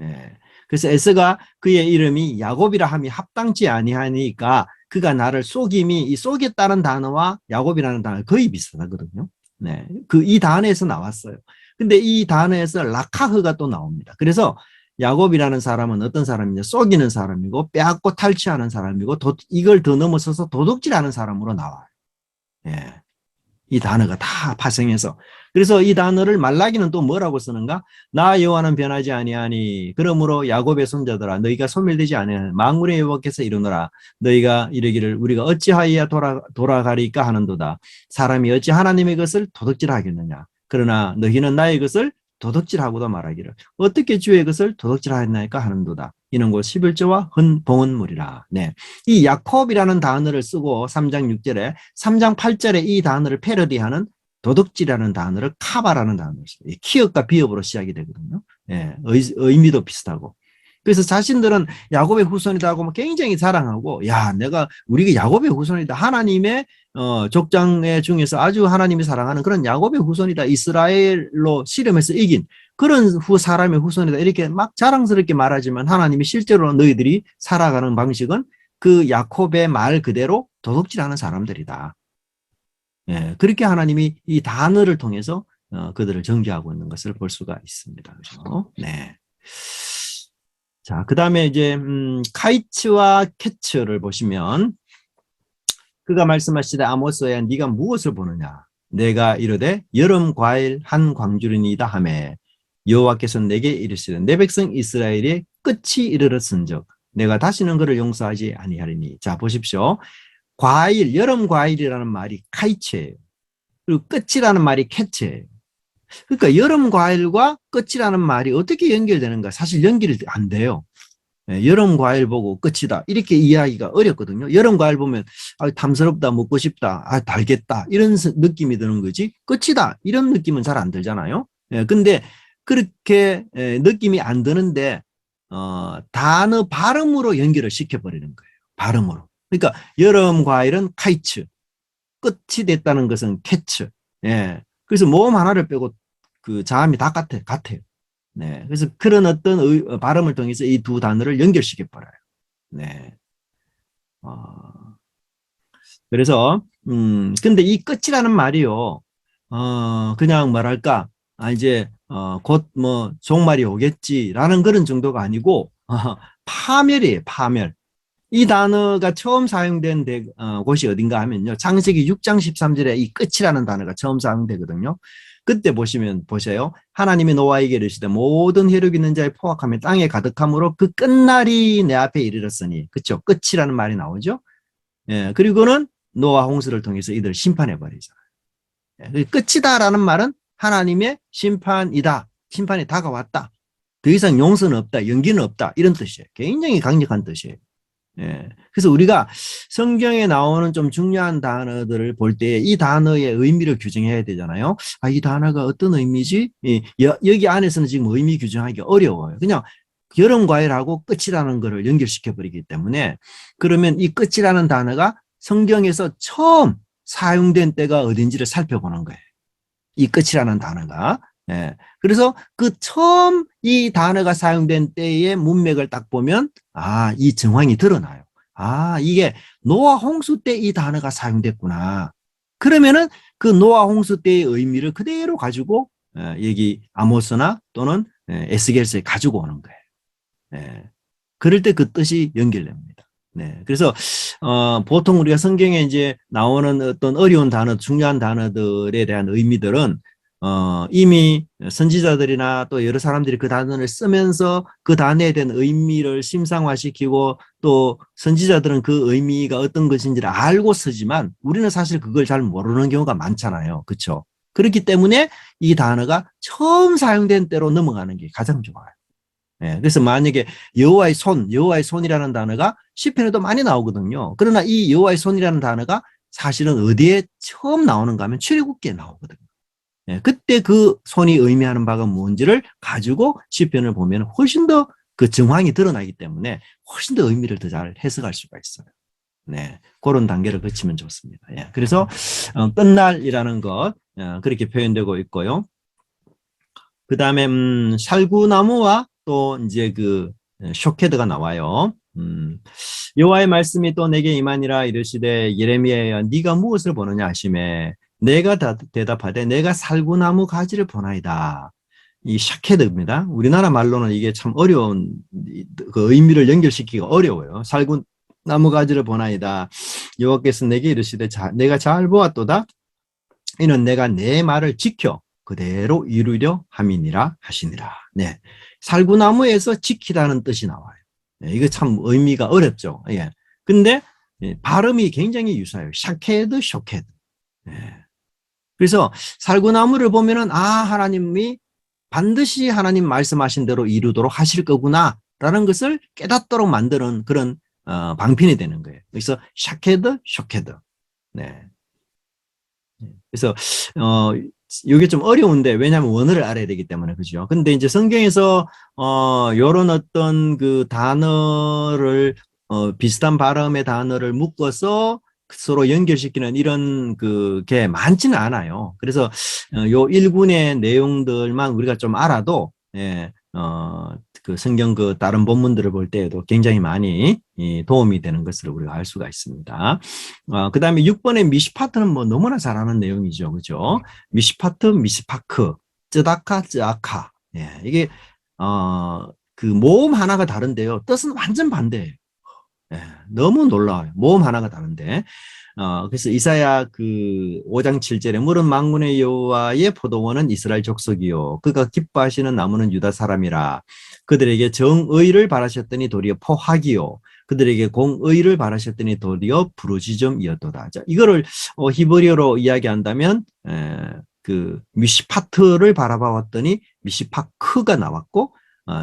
예. 그래서 에서가 그의 이름이 야곱이라 함이 합당치 아니하니까 그가 나를 쏘김이 이 쏘겠다는 단어와 야곱이라는 단어 거의 비슷하거든요. 네. 이 단어에서 나왔어요. 근데 이 단어에서 라카흐가 또 나옵니다. 그래서 야곱이라는 사람은 어떤 사람이냐? 쏘기는 사람이고 빼앗고 탈취하는 사람이고 이걸 더 넘어서서 도둑질하는 사람으로 나와요. 예. 이 단어가 다 파생해서. 그래서 이 단어를 말라기는 또 뭐라고 쓰는가? 나 여호와는 변하지 아니하니 그러므로 야곱의 손자들아 너희가 소멸되지 아니하니 만군의 여호와께서 이르노라 너희가 이르기를 우리가 어찌하여야 돌아가리까 하는도다. 사람이 어찌 하나님의 것을 도둑질하겠느냐. 그러나 너희는 나의 것을 도둑질하고도 말하기를 어떻게 주의 것을 도둑질하였나이까 하는도다. 이는 곧 11조와 봉헌물이라. 네. 이 야콥이라는 단어를 쓰고 3장 6절에 3장 8절에 이 단어를 패러디하는 도둑질이라는 단어를 카바라는 단어를 써요. 키읔과 비읍으로 시작이 되거든요. 예, 의미도 비슷하고. 그래서 자신들은 야곱의 후손이다 하고 굉장히 자랑하고 야 내가 우리가 야곱의 후손이다. 하나님의 족장 중에서 아주 하나님이 사랑하는 그런 야곱의 후손이다. 이스라엘로 씨름해서 이긴 그런 사람의 후손이다. 이렇게 막 자랑스럽게 말하지만 하나님이 실제로 너희들이 살아가는 방식은 그 야곱의 말 그대로 도둑질하는 사람들이다. 예, 그렇게 하나님이 이 단어를 통해서 그들을 정죄하고 있는 것을 볼 수가 있습니다. 그렇죠? 네. 자, 그 다음에 이제 카이츠와 캐츠를 보시면 그가 말씀하시되 아모스야 네가 무엇을 보느냐 내가 이르되 여름 과일 한 광주리니이다 하매 여호와께서 내게 이르시되 내 백성 이스라엘의 끝이 이르렀은즉 내가 다시는 그를 용서하지 아니하리니. 자 보십시오. 과일 여름 과일이라는 말이 카이츠예요. 그리고 끝이라는 말이 캐츠예요. 그러니까 여름 과일과 끝이라는 말이 어떻게 연결되는가? 사실 연결이 안 돼요. 여름 과일 보고 끝이다 이렇게 이해하기가 어렵거든요. 여름 과일 보면 탐스럽다 먹고 싶다 달겠다 이런 느낌이 드는 거지 끝이다 이런 느낌은 잘 안 들잖아요. 근데 그렇게 느낌이 안 드는데 단어 발음으로 연결을 시켜버리는 거예요. 발음으로. 그러니까 여름 과일은 카이츠 끝이 됐다는 것은 캐츠. 예. 그래서 모음 하나를 빼고 그 자음이 다 같아요. 네. 그래서 그런 어떤 발음을 통해서 이 두 단어를 연결시켜 버려요. 네. 그래서 근데 이 끝이라는 말이요. 그냥 뭐랄까 이제 곧 뭐 종말이 오겠지라는 그런 정도가 아니고 파멸이에요. 파멸. 이 단어가 처음 사용된 곳이 어딘가 하면요. 창세기 6장 13절에 이 끝이라는 단어가 처음 사용되거든요. 그때 보세요. 하나님이 노아에게 이르시되 모든 혈육 있는 자의 포악함이 땅에 가득함으로 그 끝날이 내 앞에 이르렀으니. 그렇죠? 끝이라는 말이 나오죠. 예, 그리고는 노아 홍수를 통해서 이들을 심판해 버리잖아요. 예, 끝이다라는 말은 하나님의 심판이다. 심판이 다가왔다. 더 이상 용서는 없다. 연기는 없다. 이런 뜻이에요. 굉장히 강력한 뜻이에요. 예. 그래서 우리가 성경에 나오는 좀 중요한 단어들을 볼 때 이 단어의 의미를 규정해야 되잖아요. 이 단어가 어떤 의미지? 여기 안에서는 지금 의미 규정하기 어려워요. 그냥 여름 과일하고 끝이라는 것을 연결시켜 버리기 때문에 그러면 이 끝이라는 단어가 성경에서 처음 사용된 때가 어딘지를 살펴보는 거예요. 이 끝이라는 단어가. 예. 그래서 그 처음 이 단어가 사용된 때의 문맥을 딱 보면 이 정황이 드러나요. 이게 노아 홍수 때 이 단어가 사용됐구나. 그러면은 그 노아 홍수 때의 의미를 그대로 가지고 여기 아모스나 또는 에스겔서에 가지고 오는 거예요. 예. 그럴 때 그 뜻이 연결됩니다. 네. 그래서 보통 우리가 성경에 이제 나오는 어떤 어려운 단어, 중요한 단어들에 대한 의미들은 이미 선지자들이나 또 여러 사람들이 그 단어를 쓰면서 그 단어에 대한 의미를 심상화시키고 또 선지자들은 그 의미가 어떤 것인지를 알고 쓰지만 우리는 사실 그걸 잘 모르는 경우가 많잖아요. 그렇죠? 그렇기 때문에 이 단어가 처음 사용된 때로 넘어가는 게 가장 좋아요. 예, 그래서 만약에 여호와의 손이라는 단어가 시편에도 많이 나오거든요. 그러나 이 여호와의 손이라는 단어가 사실은 어디에 처음 나오는가 하면 출애굽기에 나오거든요. 예, 그때 그 손이 의미하는 바가 뭔지를 가지고 시편을 보면 훨씬 더 그 정황이 드러나기 때문에 훨씬 더 의미를 더 잘 해석할 수가 있어요. 네, 그런 단계를 거치면 좋습니다. 예, 그래서 끝날이라는 것 그렇게 표현되고 있고요. 그 다음에 살구나무와 또 이제 그 쇼케드가 나와요. 여호와의 말씀이 또 내게 임하니라 이르시되 예레미야야 네가 무엇을 보느냐 하시매 내가 대답하되 내가 살구나무 가지를 보나이다. 이 샤케드입니다. 우리나라 말로는 이게 참 어려운 그 의미를 연결시키기가 어려워요. 살구나무 가지를 보나이다. 여호와께서 내게 이르시되 내가 잘 보았도다. 이는 내가 내 말을 지켜 그대로 이루려 함이니라 하시니라. 네. 살구나무에서 지키다는 뜻이 나와요. 네, 이거 참 의미가 어렵죠. 예. 근데 발음이 굉장히 유사해요. 샤케드, 쇼케드. 네. 그래서 살구나무를 보면은 하나님이 반드시 하나님 말씀하신 대로 이루도록 하실 거구나라는 것을 깨닫도록 만드는 그런 방편이 되는 거예요. 그래서 샤케드, 쇼케드. 네. 그래서 이게 좀 어려운데 왜냐하면 원어를 알아야 되기 때문에 그죠. 근데 이제 성경에서 요런 어떤 그 단어를 비슷한 발음의 단어를 묶어서 서로 연결시키는 이런 그게 많지는 않아요. 그래서 요 일군의 내용들만 우리가 좀 알아도 예, 그 성경 그 다른 본문들을 볼 때에도 굉장히 많이 도움이 되는 것을 우리가 알 수가 있습니다. 그 다음에 6번의 미시파트는 뭐 너무나 잘 아는 내용이죠. 그죠? 미시파트, 미시파크, 쯔다카, 쯔아카. 예, 이게, 그 모음 하나가 다른데요. 뜻은 완전 반대예요. 예, 너무 놀라워요. 모음 하나가 다른데. 그래서 이사야 그 5장 7절에 물은 만군의 여호와의 포도원은 이스라엘 족속이요 그가 기뻐하시는 나무는 유다 사람이라 그들에게 정의를 바라셨더니 도리어 포학이요 그들에게 공의를 바라셨더니 도리어 부르짖음이었도다. 자, 이거를 히브리어로 이야기한다면 그 미시파트를 바라봐왔더니 미시파크가 나왔고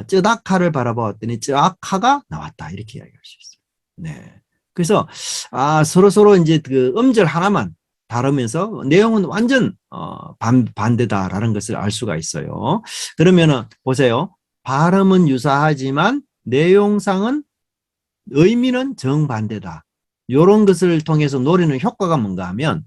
쯔다카를 바라봐왔더니 쯔아카가 나왔다. 이렇게 이야기할 수 있어요. 네. 그래서 서로 이제 그 음절 하나만 다르면서 내용은 완전 반대다라는 것을 알 수가 있어요. 그러면은 보세요. 발음은 유사하지만 내용상은 의미는 정반대다. 이런 것을 통해서 노리는 효과가 뭔가 하면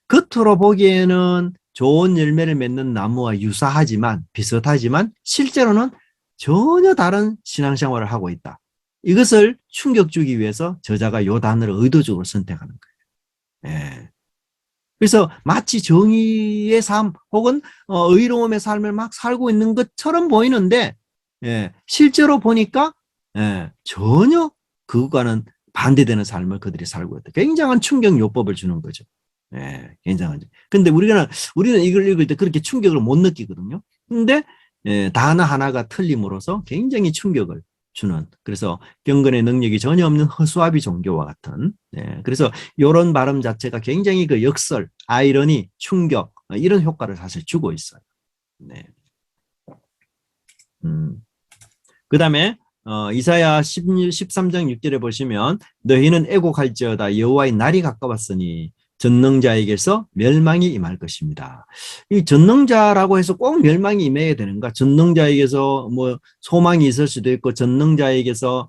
겉으로 보기에는 좋은 열매를 맺는 나무와 유사하지만 비슷하지만 실제로는 전혀 다른 신앙생활을 하고 있다. 이것을 충격 주기 위해서 저자가 이 단어를 의도적으로 선택하는 거예요. 예. 그래서 마치 정의의 삶 혹은 의로움의 삶을 막 살고 있는 것처럼 보이는데 실제로 보니까 전혀 그것과는 반대되는 삶을 그들이 살고 있다. 굉장한 충격 요법을 주는 거죠. 굉장하죠. 근데 우리는 이걸 읽을 때 그렇게 충격을 못 느끼거든요. 근데 단어 하나가 틀림으로써 굉장히 충격을 주는 그래서 경건의 능력이 전혀 없는 허수아비 종교와 같은 그래서 이런 발음 자체가 굉장히 그 역설, 아이러니, 충격 이런 효과를 사실 주고 있어요. 네. 그 다음에 이사야 13장 6절에 보시면 너희는 애곡할지어다 여호와의 날이 가까웠으니 전능자에게서 멸망이 임할 것입니다. 이 전능자라고 해서 꼭 멸망이 임해야 되는가? 전능자에게서 뭐 소망이 있을 수도 있고 전능자에게서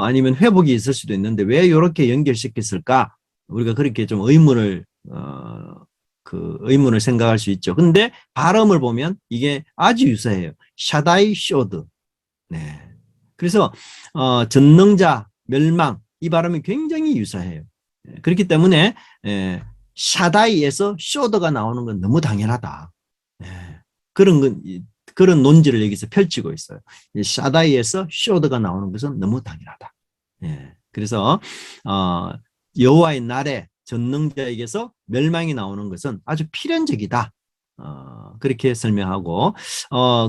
아니면 회복이 있을 수도 있는데 왜 이렇게 연결시켰을까? 우리가 그렇게 좀 의문을 생각할 수 있죠. 근데 발음을 보면 이게 아주 유사해요. 샤다이 쇼드. 네. 그래서 전능자, 멸망 이 발음이 굉장히 유사해요. 그렇기 때문에 샤다이에서 쇼드가 나오는 건 너무 당연하다. 그런 논지를 여기서 펼치고 있어요. 샤다이에서 쇼드가 나오는 것은 너무 당연하다. 그래서 여호와의 날에 전능자에게서 멸망이 나오는 것은 아주 필연적이다. 그렇게 설명하고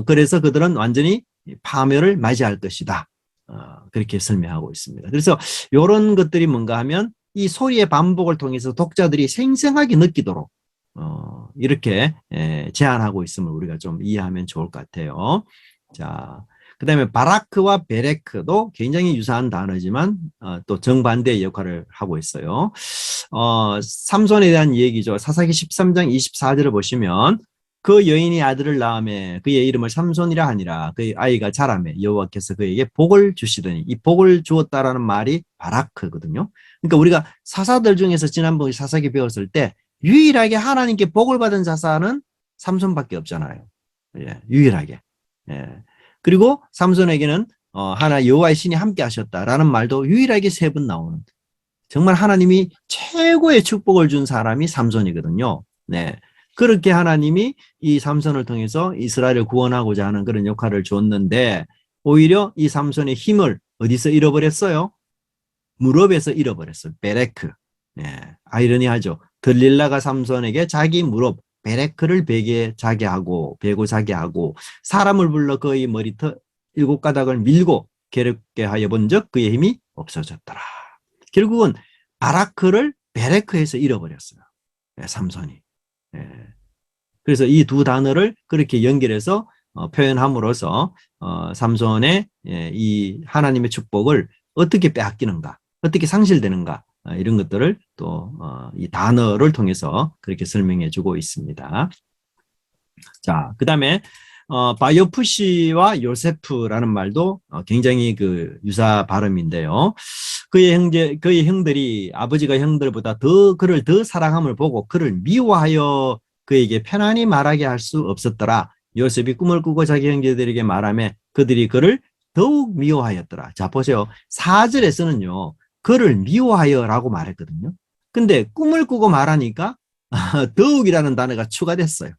그래서 그들은 완전히 파멸을 맞이할 것이다. 그렇게 설명하고 있습니다. 그래서 이런 것들이 뭔가 하면 이 소리의 반복을 통해서 독자들이 생생하게 느끼도록 이렇게 제안하고 있음을 우리가 좀 이해하면 좋을 것 같아요. 자, 그다음에 바라크와 베레크도 굉장히 유사한 단어지만 또 정반대의 역할을 하고 있어요. 삼손에 대한 얘기죠. 사사기 13장 24절을 보시면 그 여인이 아들을 낳음에 그의 이름을 삼손이라 하니라. 그의 아이가 자라매 여호와께서 그에게 복을 주시더니 이 복을 주었다라는 말이 바라크거든요. 그러니까 우리가 사사들 중에서 지난번 사사기 배웠을 때 유일하게 하나님께 복을 받은 자사는 삼손밖에 없잖아요. 예, 유일하게. 예. 그리고 삼손에게는 하나 여호와의 신이 함께 하셨다라는 말도 유일하게 3번 나오는 정말 하나님이 최고의 축복을 준 사람이 삼손이거든요. 네. 그렇게 하나님이 이 삼손을 통해서 이스라엘을 구원하고자 하는 그런 역할을 줬는데 오히려 이 삼손의 힘을 어디서 잃어버렸어요? 무릎에서 잃어버렸어요. 베레크. 네. 아이러니하죠. 들릴라가 삼손에게 자기 무릎 베레크를 베게 자게 하고 사람을 불러 그의 머리터 7가닥을 밀고 괴롭게 하여 본즉 그의 힘이 없어졌더라. 결국은 바라크를 베레크에서 잃어버렸어요. 네, 삼손이. 네. 그래서 이 두 단어를 그렇게 연결해서 표현함으로써 삼손의 이 하나님의 축복을 어떻게 빼앗기는가, 어떻게 상실되는가 이런 것들을 또 이 단어를 통해서 그렇게 설명해 주고 있습니다. 자, 그 다음에 바요프시와 요세프라는 말도 굉장히 그 유사 발음인데요. 그의 형들이 아버지가 형들보다 그를 더 사랑함을 보고 그를 미워하여 그에게 편안히 말하게 할 수 없었더라. 요셉이 꿈을 꾸고 자기 형제들에게 말하며 그들이 그를 더욱 미워하였더라. 자, 보세요. 4절에서는요. 그를 미워하여라고 말했거든요. 근데 꿈을 꾸고 말하니까 더욱이라는 단어가 추가됐어요.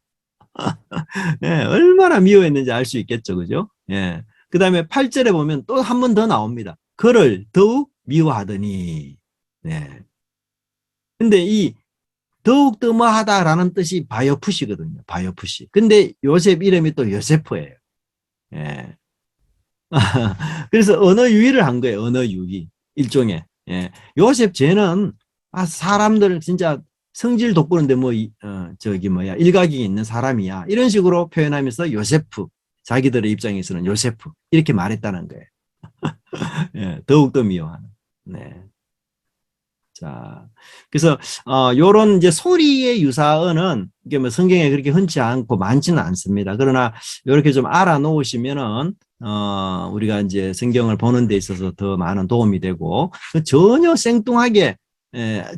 예, 얼마나 미워했는지 알 수 있겠죠. 그죠? 예. 그 다음에 8절에 보면 또 한 번 더 나옵니다. 그를 더욱 미워하더니. 네. 근데 이 더욱 뜨모하다라는 뜻이 바요푸시거든요. 바요푸시. 근데 요셉 이름이 또 요세프예요. 예. 그래서 언어 유희를 한 거예요. 언어 유희. 일종의. 예. 요셉 쟤는 사람들 진짜 성질 돋구는데 일각이 있는 사람이야. 이런 식으로 표현하면서 요세프. 자기들의 입장에서는 요세프. 이렇게 말했다는 거예요. 예, 더욱더 미워하는. 네. 자, 그래서 요런 이제 소리의 유사어는 이게 뭐 성경에 그렇게 흔치 않고 많지는 않습니다. 그러나 이렇게 좀 알아 놓으시면은 우리가 이제 성경을 보는 데 있어서 더 많은 도움이 되고 전혀 생뚱하게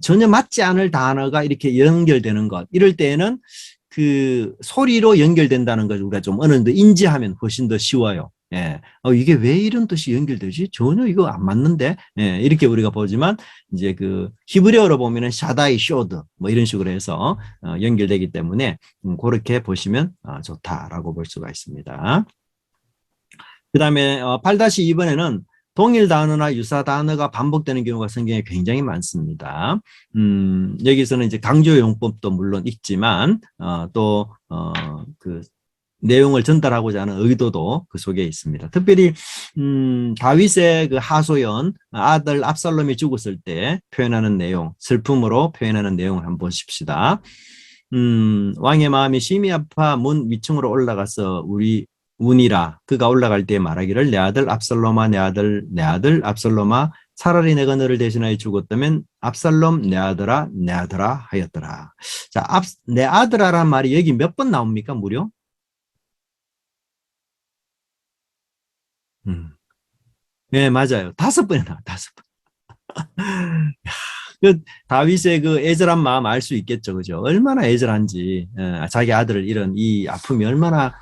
전혀 맞지 않을 단어가 이렇게 연결되는 것 이럴 때에는 그 소리로 연결된다는 걸 우리가 좀 어느 정도 인지하면 훨씬 더 쉬워요. 예. 이게 왜 이런 뜻이 연결되지? 전혀 이거 안 맞는데? 예. 이렇게 우리가 보지만, 이제 그, 히브리어로 보면은 샤다이 쇼드, 뭐 이런 식으로 해서, 연결되기 때문에, 그렇게 보시면 좋다라고 볼 수가 있습니다. 그 다음에, 8-2번에는 동일 단어나 유사 단어가 반복되는 경우가 성경에 굉장히 많습니다. 여기서는 이제 강조 용법도 물론 있지만, 그, 내용을 전달하고자 하는 의도도 그 속에 있습니다. 특별히 다윗의 그 하소연 아들 압살롬이 죽었을 때 표현하는 내용, 슬픔으로 표현하는 내용을 한번 보십시다. 왕의 마음이 심히 아파 문 위층으로 올라가서 운이라 그가 올라갈 때 말하기를 내 아들 압살롬아 내 아들 압살롬아 차라리 내가 너를 대신하여 죽었다면 압살롬 내 아들아 하였더라. 자, 내 아들아라는 말이 여기 몇 번 나옵니까? 무려? 네, 맞아요. 5번에 나와, 5번. 그 다윗의 그 애절한 마음 알 수 있겠죠, 그죠? 얼마나 애절한지, 자기 아들을 잃은 이 아픔이 얼마나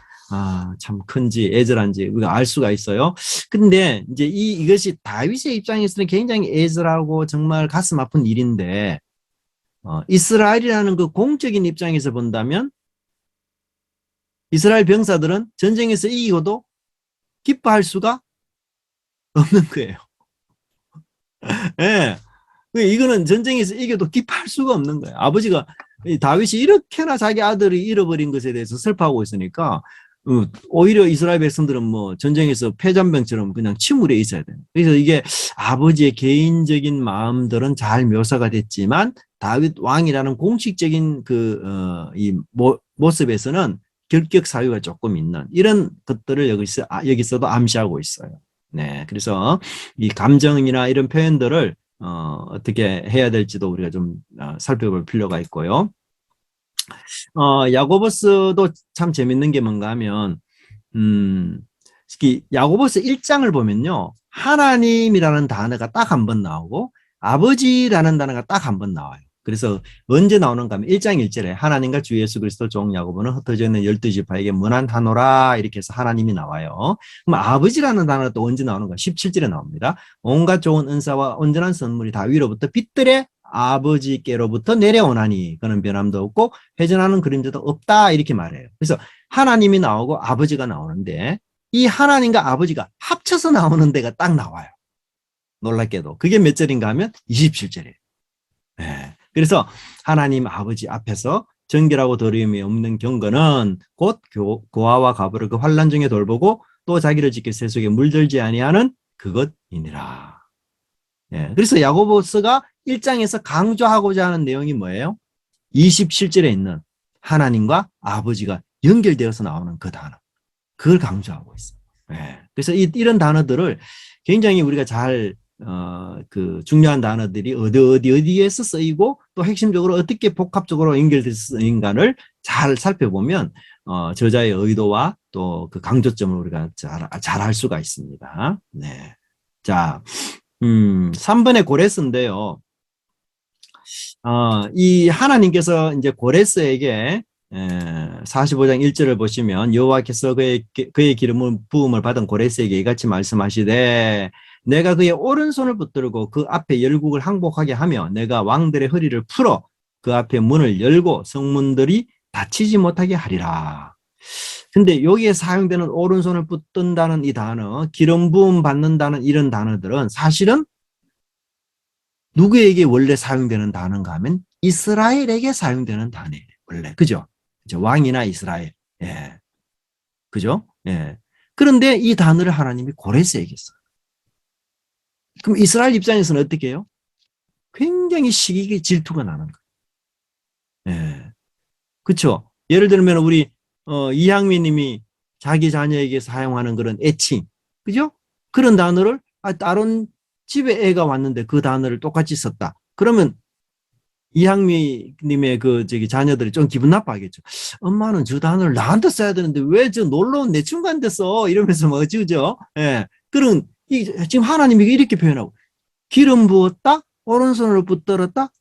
참 큰지 애절한지 우리가 알 수가 있어요. 근데 이제 이것이 다윗의 입장에서는 굉장히 애절하고 정말 가슴 아픈 일인데 이스라엘이라는 그 공적인 입장에서 본다면 이스라엘 병사들은 전쟁에서 이기고도 기뻐할 수가 없는 거예요. 예. 이거는 전쟁에서 이겨도 기뻐할 수가 없는 거예요. 아버지가 다윗이 이렇게나 자기 아들이 잃어버린 것에 대해서 슬퍼하고 있으니까 오히려 이스라엘 백성들은 뭐 전쟁에서 패잔병처럼 그냥 침울해 있어야 돼요. 그래서 이게 아버지의 개인적인 마음들은 잘 묘사가 됐지만 다윗 왕이라는 공식적인 이 모습에서는 결격 사유가 조금 있는 이런 것들을 여기서도 암시하고 있어요. 네, 그래서 이 감정이나 이런 표현들을 어떻게 해야 될지도 우리가 좀 살펴볼 필요가 있고요. 야고보스도 참 재밌는 게 뭔가 하면 특히 야고보스 1장을 보면요. 하나님이라는 단어가 딱 한 번 나오고 아버지라는 단어가 딱 한 번 나와요. 그래서 언제 나오는가 하면 1장 1절에 하나님과 주 예수 그리스도 종 야고보는 흩어져 있는 12지파에게 문안하노라 이렇게 해서 하나님이 나와요. 그럼 아버지라는 단어가 또 언제 나오는가? 17절에 나옵니다. 온갖 좋은 은사와 온전한 선물이 다 위로부터 빛들의 아버지께로부터 내려오나니 그는 변함도 없고 회전하는 그림자도 없다 이렇게 말해요. 그래서 하나님이 나오고 아버지가 나오는데 이 하나님과 아버지가 합쳐서 나오는 데가 딱 나와요. 놀랍게도. 그게 몇 절인가 하면 27절이에요. 네. 그래서 하나님 아버지 앞에서 정결하고 더러움이 없는 경건은 곧 고아와 가부를 그 환난 중에 돌보고 또 자기를 지켜 세속에 물들지 아니하는 그것이니라. 네. 그래서 야고보스가 1장에서 강조하고자 하는 내용이 뭐예요? 27절에 있는 하나님과 아버지가 연결되어서 나오는 그 단어. 그걸 강조하고 있어요. 네. 그래서 이런 단어들을 굉장히 우리가 잘 그 중요한 단어들이 어디에서 쓰이고 또 핵심적으로 어떻게 복합적으로 연결돼서 쓰인가를 잘 살펴보면 저자의 의도와 또 그 강조점을 우리가 잘 알 수가 있습니다. 네. 자, 3번의 고레스인데요. 이 하나님께서 이제 고레스에게 45장 1절을 보시면 여호와께서 그의 기름을 부음을 받은 고레스에게 이같이 말씀하시되 내가 그의 오른손을 붙들고 그 앞에 열국을 항복하게 하며 내가 왕들의 허리를 풀어 그 앞에 문을 열고 성문들이 닫히지 못하게 하리라. 근데 여기에 사용되는 오른손을 붙든다는 이 단어, 기름 부음 받는다는 이런 단어들은 사실은 누구에게 원래 사용되는 단어인가 하면 이스라엘에게 사용되는 단어예요. 원래. 그죠? 왕이나 이스라엘. 예. 그죠? 예. 그런데 이 단어를 하나님이 고레스에게 써요. 그럼 이스라엘 입장에서는 어떻게 해요? 굉장히 시기가 질투가 나는 거예요. 예. 그렇죠? 예를 들면 우리 이향미 님이 자기 자녀에게 사용하는 그런 애칭. 그죠? 그런 단어를 다른 집에 애가 왔는데 그 단어를 똑같이 썼다. 그러면 이향미 님의 자녀들이 좀 기분 나빠하겠죠. 엄마는 저 단어를 나한테 써야 되는데 왜 저 놀러 온 내 친구한테 써? 이러면서 뭐 어쩌죠? 예. 지금 하나님이 이렇게 표현하고 기름 부었다? 오른손으로 붙들었다?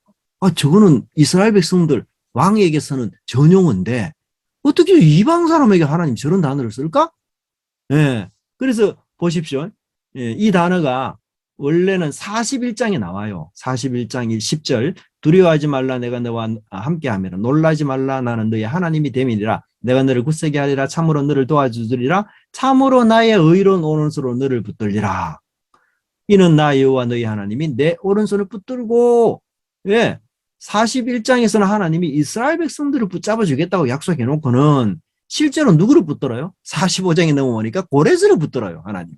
저거는 이스라엘 백성들 왕에게서는 전용어인데 어떻게 이방 사람에게 하나님 저런 단어를 쓸까? 예. 그래서 보십시오. 예, 이 단어가 원래는 41장에 나와요. 41장 10절 두려워하지 말라 내가 너와 함께하며 놀라지 말라 나는 너의 하나님이 됨이니라 내가 너를 굳세게 하리라 참으로 너를 도와주리라 참으로 나의 의로운 오른손으로 너를 붙들리라 이는 나 여호와 너희 하나님이 내 오른손을 붙들고 예 41장에서는 하나님이 이스라엘 백성들을 붙잡아 주겠다고 약속해 놓고는 실제로 누구를 붙들어요? 45장에 넘어오니까 고레스를 붙들어요 하나님.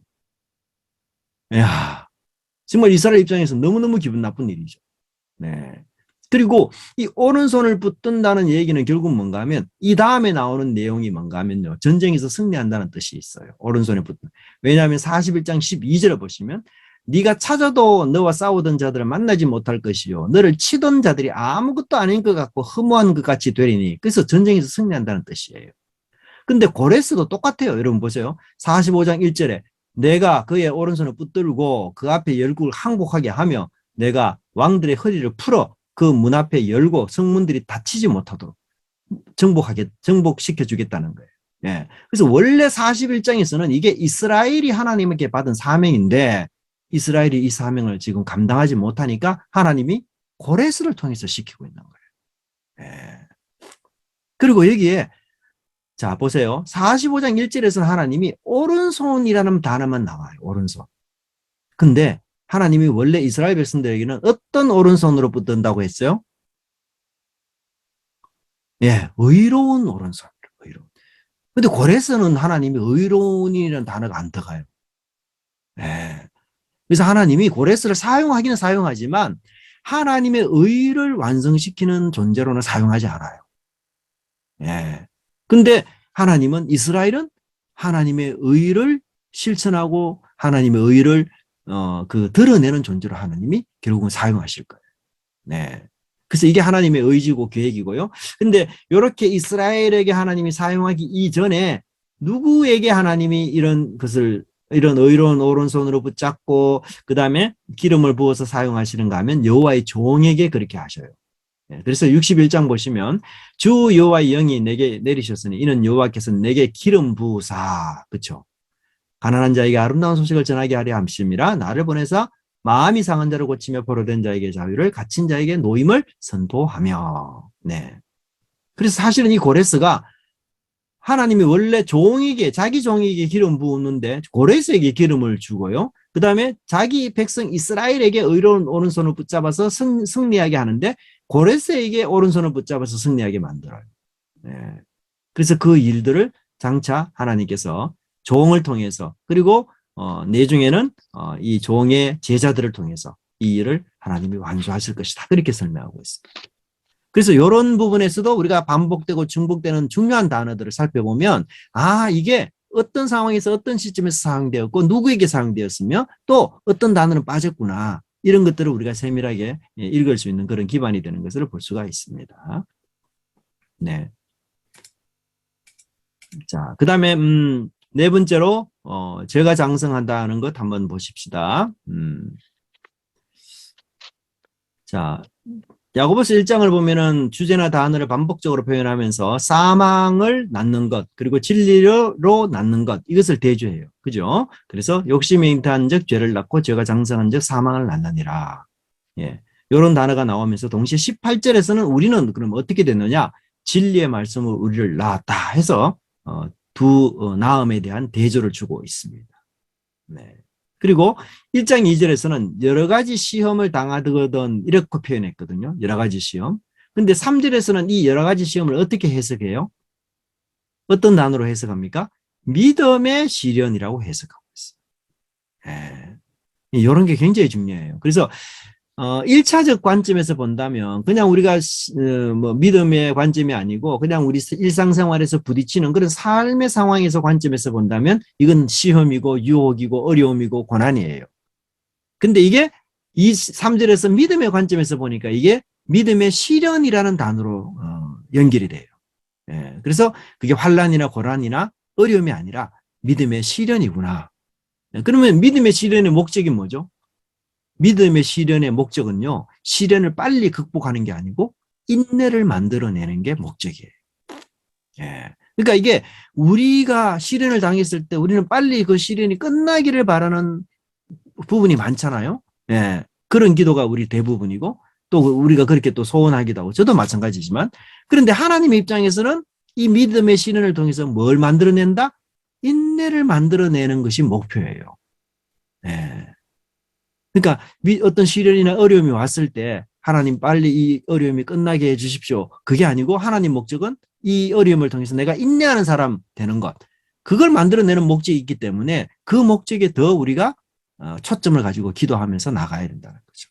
이야 정말 이스라엘 입장에서 너무너무 기분 나쁜 일이죠. 네. 그리고 이 오른손을 붙든다는 얘기는 결국 뭔가 하면 이 다음에 나오는 내용이 뭔가 하면요. 전쟁에서 승리한다는 뜻이 있어요. 오른손에 붙든. 왜냐하면 41장 12절을 보시면 네가 찾아도 너와 싸우던 자들을 만나지 못할 것이요. 너를 치던 자들이 아무것도 아닌 것 같고 허무한 것 같이 되리니. 그래서 전쟁에서 승리한다는 뜻이에요. 근데 고레스도 똑같아요. 여러분 보세요. 45장 1절에 내가 그의 오른손을 붙들고 그 앞에 열국을 항복하게 하며 내가 왕들의 허리를 풀어 그 문 앞에 열고 성문들이 닫히지 못하도록 정복시켜 주겠다는 거예요. 예. 그래서 원래 41장에서는 이게 이스라엘이 하나님에게 받은 사명인데 이스라엘이 이 사명을 지금 감당하지 못하니까 하나님이 고레스를 통해서 시키고 있는 거예요. 예. 그리고 여기에 자 보세요. 45장 1절에서는 하나님이 오른손이라는 단어만 나와요. 오른손. 근데 하나님이 원래 이스라엘 백성들에게는 어떤 오른손으로 붙든다고 했어요? 예, 의로운 오른손. 의로운. 근데 고레스는 하나님이 의로운이라는 단어가 안 들어가요. 예. 그래서 하나님이 고레스를 사용하기는 사용하지만 하나님의 의를 완성시키는 존재로는 사용하지 않아요. 예. 근데 하나님은 이스라엘은 하나님의 의를 실천하고 하나님의 의를 드러내는 존재로 하나님이 결국은 사용하실 거예요. 네. 그래서 이게 하나님의 의지고 계획이고요. 근데 이렇게 이스라엘에게 하나님이 사용하기 이전에 누구에게 하나님이 이런 것을 이런 의로운 오른손으로 붙잡고 그다음에 기름을 부어서 사용하시는가 하면 여호와의 종에게 그렇게 하셔요. 그래서 61장 보시면 주 여호와의 영이 내게 내리셨으니 이는 여호와께서 내게 기름 부으사, 그렇죠? 가난한 자에게 아름다운 소식을 전하게 하려 함심이라 나를 보내사 마음이 상한 자를 고치며 포로된 자에게 자유를 갇힌 자에게 노임을 선포하며. 네. 그래서 사실은 이 고레스가 하나님이 원래 종에게 자기 종에게 기름 부었는데 고레스에게 기름을 주고요. 그 다음에 자기 백성 이스라엘에게 의로운 오른손을 붙잡아서 승리하게 하는데 고레스에게 오른손을 붙잡아서 승리하게 만들어요. 네. 그래서 그 일들을 장차 하나님께서 종을 통해서 그리고 내중에는 이 종의 제자들을 통해서 이 일을 하나님이 완수하실 것이다. 그렇게 설명하고 있습니다. 그래서 이런 부분에서도 우리가 반복되고 중복되는 중요한 단어들을 살펴보면 이게 어떤 상황에서 어떤 시점에서 사용되었고 누구에게 사용되었으며 또 어떤 단어는 빠졌구나. 이런 것들을 우리가 세밀하게 읽을 수 있는 그런 기반이 되는 것을 볼 수가 있습니다. 네. 자, 그 다음에 네 번째로 제가 장성한다는 것 한번 보십시다. 자, 야고보서 1장을 보면은 주제나 단어를 반복적으로 표현하면서 사망을 낳는 것 그리고 진리로 낳는 것 이것을 대조해요. 그죠? 그래서 욕심에 잉태한 즉 죄를 낳고 죄가 장성한 즉 사망을 낳느니라. 예. 이런 단어가 나오면서 동시에 18절에서는 우리는 그럼 어떻게 됐느냐? 진리의 말씀으로 우리를 낳았다 해서 두 나음에 대한 대조를 주고 있습니다. 네. 그리고 1장 2절에서는 여러 가지 시험을 당하거든 이렇게 표현했거든요. 여러 가지 시험. 근데 3절에서는 이 여러 가지 시험을 어떻게 해석해요? 어떤 단어로 해석합니까? 믿음의 시련이라고 해석하고 있어요. 이런 게 굉장히 중요해요. 그래서 1차적 관점에서 본다면 그냥 우리가 뭐 믿음의 관점이 아니고 그냥 우리 일상생활에서 부딪히는 그런 삶의 상황에서 관점에서 본다면 이건 시험이고 유혹이고 어려움이고 고난이에요. 근데 이게 이 3절에서 믿음의 관점에서 보니까 이게 믿음의 시련이라는 단어로 연결이 돼요. 그래서 그게 환난이나 고난이나 어려움이 아니라 믿음의 시련이구나. 그러면 믿음의 시련의 목적이 뭐죠? 믿음의 시련의 목적은요, 시련을 빨리 극복하는 게 아니고 인내를 만들어내는 게 목적이에요. 그러니까 이게 우리가 시련을 당했을 때 우리는 빨리 그 시련이 끝나기를 바라는 부분이 많잖아요. 그런 기도가 우리 대부분이고 또 우리가 그렇게 또 소원하기도 하고 저도 마찬가지지만 그런데 하나님의 입장에서는 이 믿음의 시련을 통해서 뭘 만들어낸다? 인내를 만들어내는 것이 목표예요. 그러니까 어떤 시련이나 어려움이 왔을 때 하나님 빨리 이 어려움이 끝나게 해 주십시오. 그게 아니고 하나님 목적은 이 어려움을 통해서 내가 인내하는 사람 되는 것. 그걸 만들어내는 목적이 있기 때문에 그 목적에 더 우리가 초점을 가지고 기도하면서 나가야 된다는 거죠.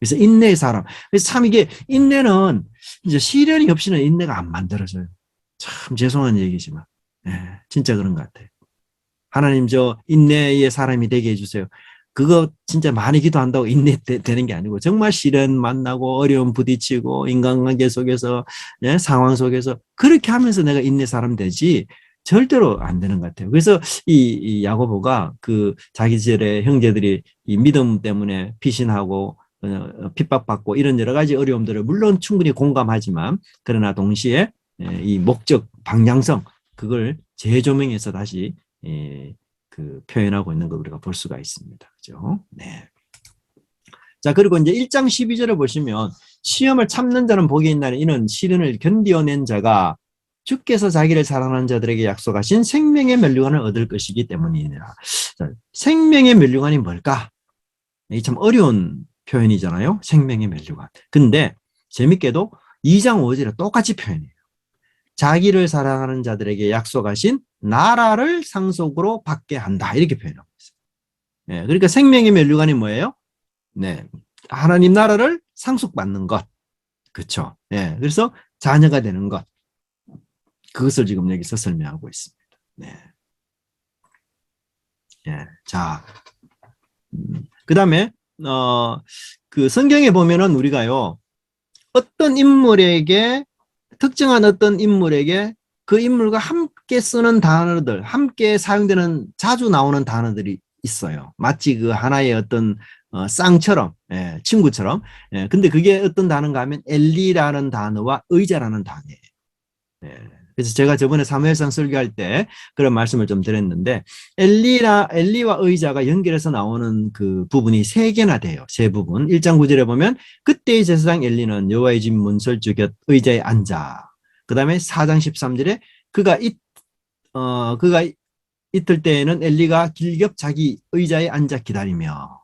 그래서 인내의 사람. 그래서 참 이게 인내는 이제 시련이 없이는 인내가 안 만들어져요. 참 죄송한 얘기지만. 진짜 그런 것 같아요. 하나님 저 인내의 사람이 되게 해주세요. 그거 진짜 많이 기도한다고 인내 되는 게 아니고 정말 시련 만나고 어려움 부딪히고 인간관계 속에서 상황 속에서 그렇게 하면서 내가 인내 사람 되지 절대로 안 되는 것 같아요. 그래서 이 야고보가 그 자기 시절에 형제들이 이 믿음 때문에 피신하고 핍박받고 이런 여러 가지 어려움들을 물론 충분히 공감하지만 그러나 동시에 이 목적 방향성 그걸 재조명해서 다시 그 표현하고 있는 걸 우리가 볼 수가 있습니다. 그죠? 네. 자, 그리고 이제 1장 12절을 보시면 시험을 참는 자는 복이 있나니 이는 시련을 견디어낸 자가 주께서 자기를 사랑하는 자들에게 약속하신 생명의 면류관을 얻을 것이기 때문이니라. 자, 생명의 면류관이 뭘까? 이게 참 어려운 표현이잖아요. 생명의 면류관. 근데 재밌게도 2장 5절에 똑같이 표현해요. 자기를 사랑하는 자들에게 약속하신 나라를 상속으로 받게 한다. 이렇게 표현하고 있어요. 그러니까 생명의 면류관이 뭐예요? 네. 하나님 나라를 상속받는 것. 그렇죠. 그래서 자녀가 되는 것. 그것을 지금 여기서 설명하고 있습니다. 네. 예. 자, 그 다음에, 그 성경에 보면은 우리가요, 어떤 인물에게, 특정한 어떤 인물에게 그 인물과 함께 쓰는 단어들, 함께 사용되는 자주 나오는 단어들이 있어요. 마치 그 하나의 어떤 쌍처럼, 예, 친구처럼. 예, 근데 그게 어떤 단어인가 하면 엘리라는 단어와 의자라는 단어예요. 예. 그래서 제가 저번에 사무엘상 설교할 때 그런 말씀을 좀 드렸는데 엘리와 의자가 연결해서 나오는 그 부분이 세 개나 돼요. 세 부분. 1장 9절에 보면 그때의 제사장 엘리는 여호와의 집 문설주 곁 의자에 앉아. 그 다음에 4장 13절에 그가 이틀 때에는 엘리가 길겹 자기 의자에 앉아 기다리며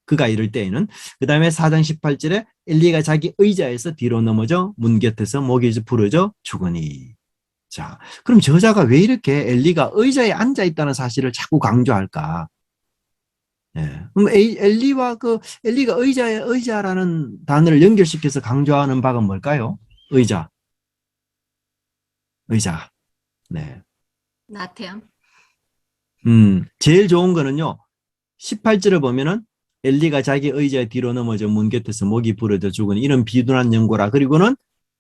그가 이럴 때에는 그 다음에 4장 18절에 엘리가 자기 의자에서 뒤로 넘어져 문 곁에서 목이 부러져 죽으니. 자, 그럼 저자가 왜 이렇게 엘리가 의자에 앉아 있다는 사실을 자꾸 강조할까? 예. 그럼 엘리가 의자라는 단어를 연결시켜서 강조하는 바가 뭘까요? 의자. 네. 나태함. 제일 좋은 거는요. 18절을 보면은 엘리가 자기 의자에 뒤로 넘어져 문 곁에서 목이 부러져 죽은 이런 비둔한 연고라. 그리고는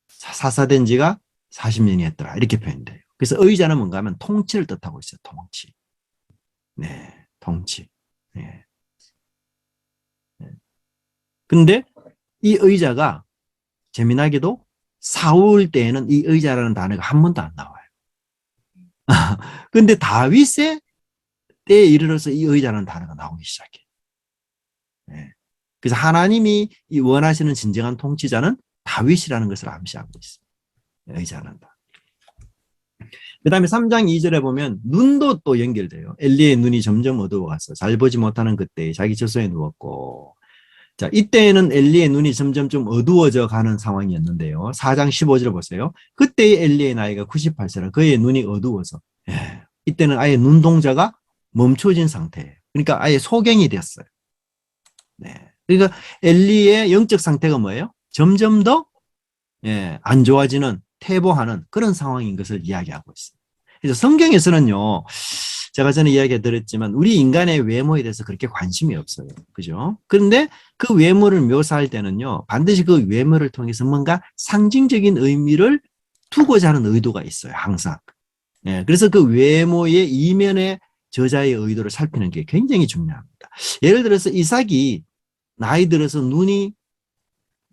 사사된 지가 40년이 했더라. 이렇게 표현돼요. 그래서 의자는 뭔가 하면 통치를 뜻하고 있어요. 통치. 네, 통치. 네. 근데 이 의자가 재미나게도 사울 때에는 이 의자라는 단어가 한 번도 안 나와요. 근데 다윗의 때에 이르러서 이 의자라는 단어가 나오기 시작해요. 네. 그래서 하나님이 원하시는 진정한 통치자는 다윗이라는 것을 암시하고 있습니다. 의자는. 그 다음에 3장 2절에 보면 눈도 또 연결돼요. 엘리의 눈이 점점 어두워가서 잘 보지 못하는 그때 자기 처소에 누웠고, 자, 이때에는 엘리의 눈이 점점 좀 어두워져 가는 상황이었는데요. 4장 15절 보세요. 그때의 엘리의 나이가 98세라 그의 눈이 어두워서, 예, 이때는 아예 눈동자가 멈춰진 상태예요. 그러니까 아예 소경이 됐어요. 네. 그러니까 엘리의 영적 상태가 뭐예요? 점점 더, 예, 안 좋아지는, 퇴보하는 그런 상황인 것을 이야기하고 있습니다. 그래서 성경에서는요, 제가 전에 이야기 드렸지만 우리 인간의 외모에 대해서 그렇게 관심이 없어요. 그죠? 그런데 그 외모를 묘사할 때는요, 반드시 그 외모를 통해서 뭔가 상징적인 의미를 두고자 하는 의도가 있어요. 항상. 예, 그래서 그 외모의 이면의 저자의 의도를 살피는 게 굉장히 중요합니다. 예를 들어서 이삭이 나이 들어서 눈이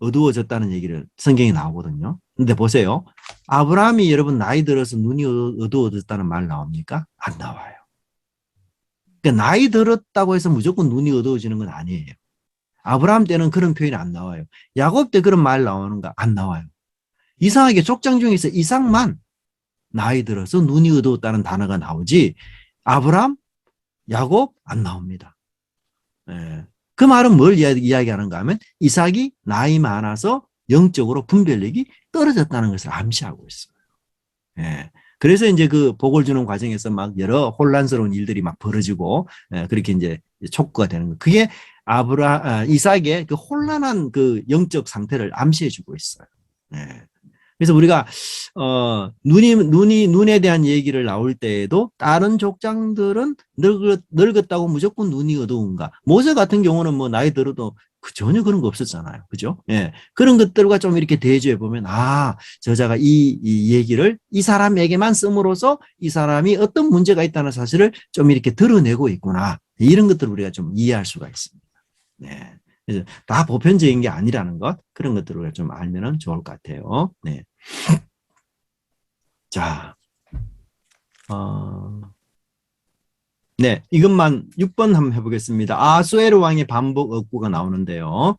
어두워졌다는 얘기를 성경에 나오거든요. 근데 보세요. 아브라함이 여러분 나이 들어서 눈이 어두워졌다는 말 나옵니까? 안 나와요. 그러니까 나이 들었다고 해서 무조건 눈이 어두워지는 건 아니에요. 아브라함 때는 그런 표현이 안 나와요. 야곱 때 그런 말 나오는가? 안 나와요. 이상하게 족장 중에서 이삭만 나이 들어서 눈이 어두웠다는 단어가 나오지 아브라함, 야곱 안 나옵니다. 예. 그 말은 뭘 이야기하는가 하면 이삭이 나이 많아서 영적으로 분별력이 떨어졌다는 것을 암시하고 있어요. 예. 그래서 이제 그 복을 주는 과정에서 막 여러 혼란스러운 일들이 막 벌어지고, 예, 그렇게 이제 촉구가 되는 거. 그게 이삭의 그 혼란한 그 영적 상태를 암시해 주고 있어요. 예. 그래서 우리가 눈에 대한 얘기를 나올 때에도 다른 족장들은 늙었다고 무조건 눈이 어두운가? 모세 같은 경우는 뭐 나이 들어도 전혀 그런 거 없었잖아요. 그죠? 예. 그런 것들과 좀 이렇게 대조해 보면, 저자가 이 얘기를 이 사람에게만 씀으로써 이 사람이 어떤 문제가 있다는 사실을 좀 이렇게 드러내고 있구나. 이런 것들을 우리가 좀 이해할 수가 있습니다. 네. 그래서 다 보편적인 게 아니라는 것, 그런 것들을 우리가 좀 알면 좋을 것 같아요. 네. 자, 네, 이것만 6번 한번 해보겠습니다. 아수에르 왕의 반복 어구가 나오는데요.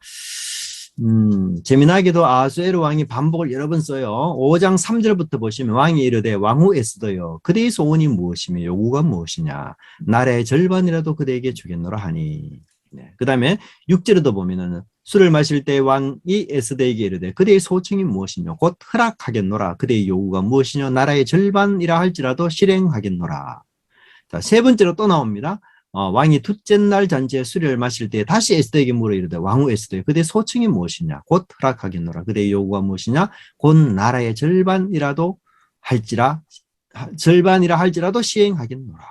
재미나게도 아수에르 왕이 반복을 여러 번 써요. 5장 3절부터 보시면 왕이 이르되 왕후 에스더여 그대의 소원이 무엇이며 요구가 무엇이냐 나라의 절반이라도 그대에게 주겠노라 하니. 네. 그 다음에 6절에도 보면은 술을 마실 때 왕이 에스더에게 이르되 그대의 소청이 무엇이며 곧 허락하겠노라 그대의 요구가 무엇이며 나라의 절반이라 할지라도 실행하겠노라. 자, 세 번째로 또 나옵니다. 왕이 둘째 날 잔치에 술을 마실 때 다시 에스더에게 물어 이르되 왕후 에스더여 그대의 소청이 무엇이냐 곧 허락하겠노라 그대의 요구가 무엇이냐 곧 나라의 절반이라도 절반이라 할지라도 시행하겠노라.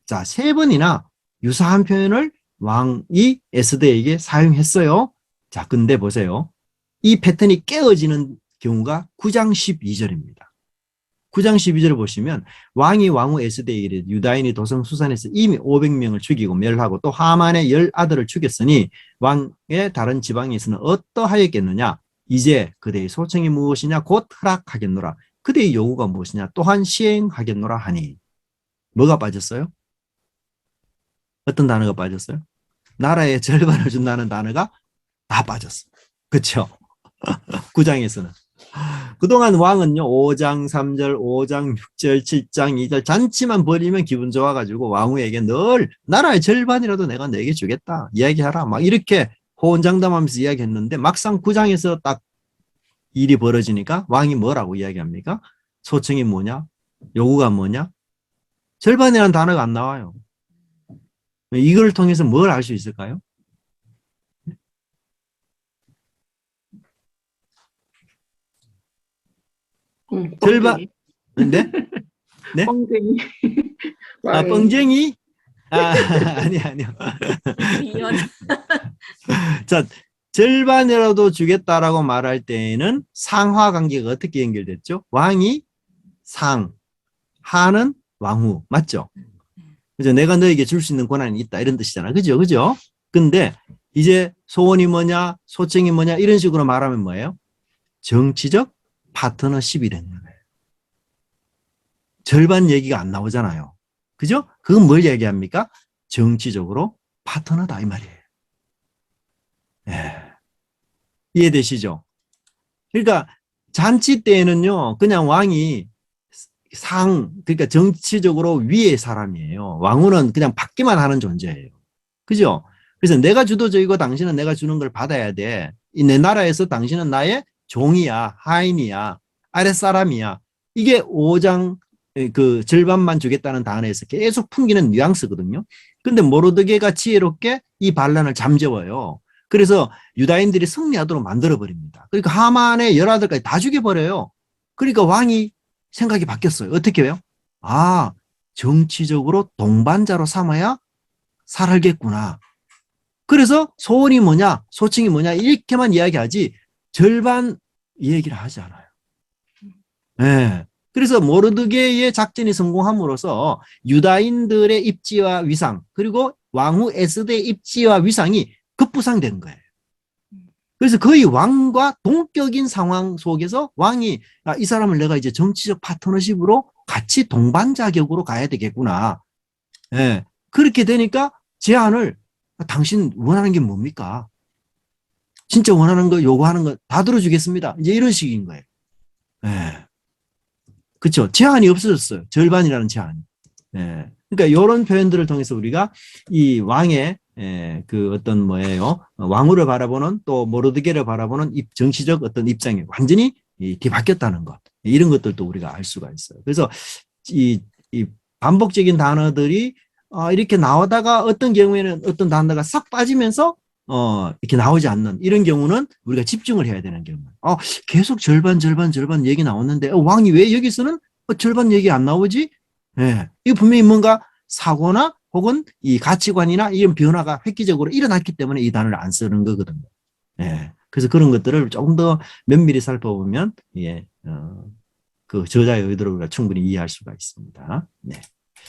자, 3번이나 유사한 표현을 왕이 에스더에게 사용했어요. 자, 근데 보세요. 이 패턴이 깨어지는 경우가 9장 12절입니다. 9장 12절을 보시면 왕이 왕후 에스더에게 이르되 유다인이 도성 수산에서 이미 500명을 죽이고 멸하고 또 하만의 10아들을 죽였으니 왕의 다른 지방에서는 어떠하였겠느냐. 이제 그대의 소청이 무엇이냐 곧 허락하겠노라. 그대의 요구가 무엇이냐 또한 시행하겠노라 하니. 뭐가 빠졌어요? 어떤 단어가 빠졌어요? 나라의 절반을 준다는 단어가 다 빠졌어. 그렇죠? 9장에서는. 그동안 왕은요 5장 3절, 5장 6절, 7장 2절 잔치만 벌이면 기분 좋아가지고 왕후에게 늘 나라의 절반이라도 내가 내게 주겠다 이야기하라 막 이렇게 호언장담하면서 이야기했는데 막상 9장에서 딱 일이 벌어지니까 왕이 뭐라고 이야기합니까? 소청이 뭐냐? 요구가 뭐냐? 절반이라는 단어가 안 나와요. 이걸 통해서 뭘 알 수 있을까요? 절반, 네? 네? 뻥쟁이. 아, 뻥쟁이? 아, 아니요. 자, 절반이라도 주겠다라고 말할 때에는 상하 관계가 어떻게 연결됐죠? 왕이 상, 하는 왕후. 맞죠? 그죠? 내가 너에게 줄 수 있는 권한이 있다. 이런 뜻이잖아. 그죠? 그죠? 근데 이제 소원이 뭐냐, 소청이 뭐냐, 이런 식으로 말하면 뭐예요? 정치적 파트너십이 되는 거예요. 절반 얘기가 안 나오잖아요. 그죠? 그건 뭘 얘기합니까? 정치적으로 파트너다 이 말이에요. 예. 이해되시죠? 그러니까 잔치 때에는요, 그냥 왕이 그러니까 정치적으로 위의 사람이에요. 왕후는 그냥 받기만 하는 존재예요. 그죠? 그래서 내가 주도적이고 당신은 내가 주는 걸 받아야 돼. 내 나라에서 당신은 나의 종이야, 하인이야, 아랫사람이야. 이게 5장 그 절반만 주겠다는 단어에서 계속 풍기는 뉘앙스거든요. 근데 모르드게가 지혜롭게 이 반란을 잠재워요. 그래서 유다인들이 승리하도록 만들어버립니다. 그러니까 하만의 10아들까지 다 죽여버려요. 그러니까 왕이 생각이 바뀌었어요. 어떻게 해요? 아, 정치적으로 동반자로 삼아야 살겠구나. 그래서 소원이 뭐냐, 소청이 뭐냐 이렇게만 이야기하지 절반 얘기를 하지 않아요. 네. 그래서 모르드게의 작전이 성공함으로써 유다인들의 입지와 위상 그리고 왕후 에스더의 입지와 위상이 급부상된 거예요. 그래서 거의 왕과 동격인 상황 속에서 왕이 이 사람을 내가 이제 정치적 파트너십으로 같이 동반 자격으로 가야 되겠구나. 네. 그렇게 되니까 제안을 당신 원하는 게 뭡니까? 진짜 원하는 거 요구하는 거 다 들어주겠습니다. 이제 이런 식인 거예요. 네. 그렇죠. 제한이 없어졌어요. 절반이라는 제한이. 예. 그러니까 이런 표현들을 통해서 우리가 이 왕의 그 어떤 뭐예요? 왕후를 바라보는 또 모르드게를 바라보는 정치적 어떤 입장이 완전히 뒤바뀌었다는 것. 이런 것들도 우리가 알 수가 있어요. 그래서 이 반복적인 단어들이 이렇게 나오다가 어떤 경우에는 어떤 단어가 싹 빠지면서 이렇게 나오지 않는 이런 경우는 우리가 집중을 해야 되는 경우. 계속 절반 얘기 나왔는데 왕이 왜 여기서는 절반 얘기 안 나오지? 예. 이거 분명히 뭔가 사고나 혹은 이 가치관이나 이런 변화가 획기적으로 일어났기 때문에 이 단어를 안 쓰는 거거든요. 예. 그래서 그런 것들을 조금 더 면밀히 살펴보면 예, 그 저자의 의도를 우리가 충분히 이해할 수가 있습니다. 네.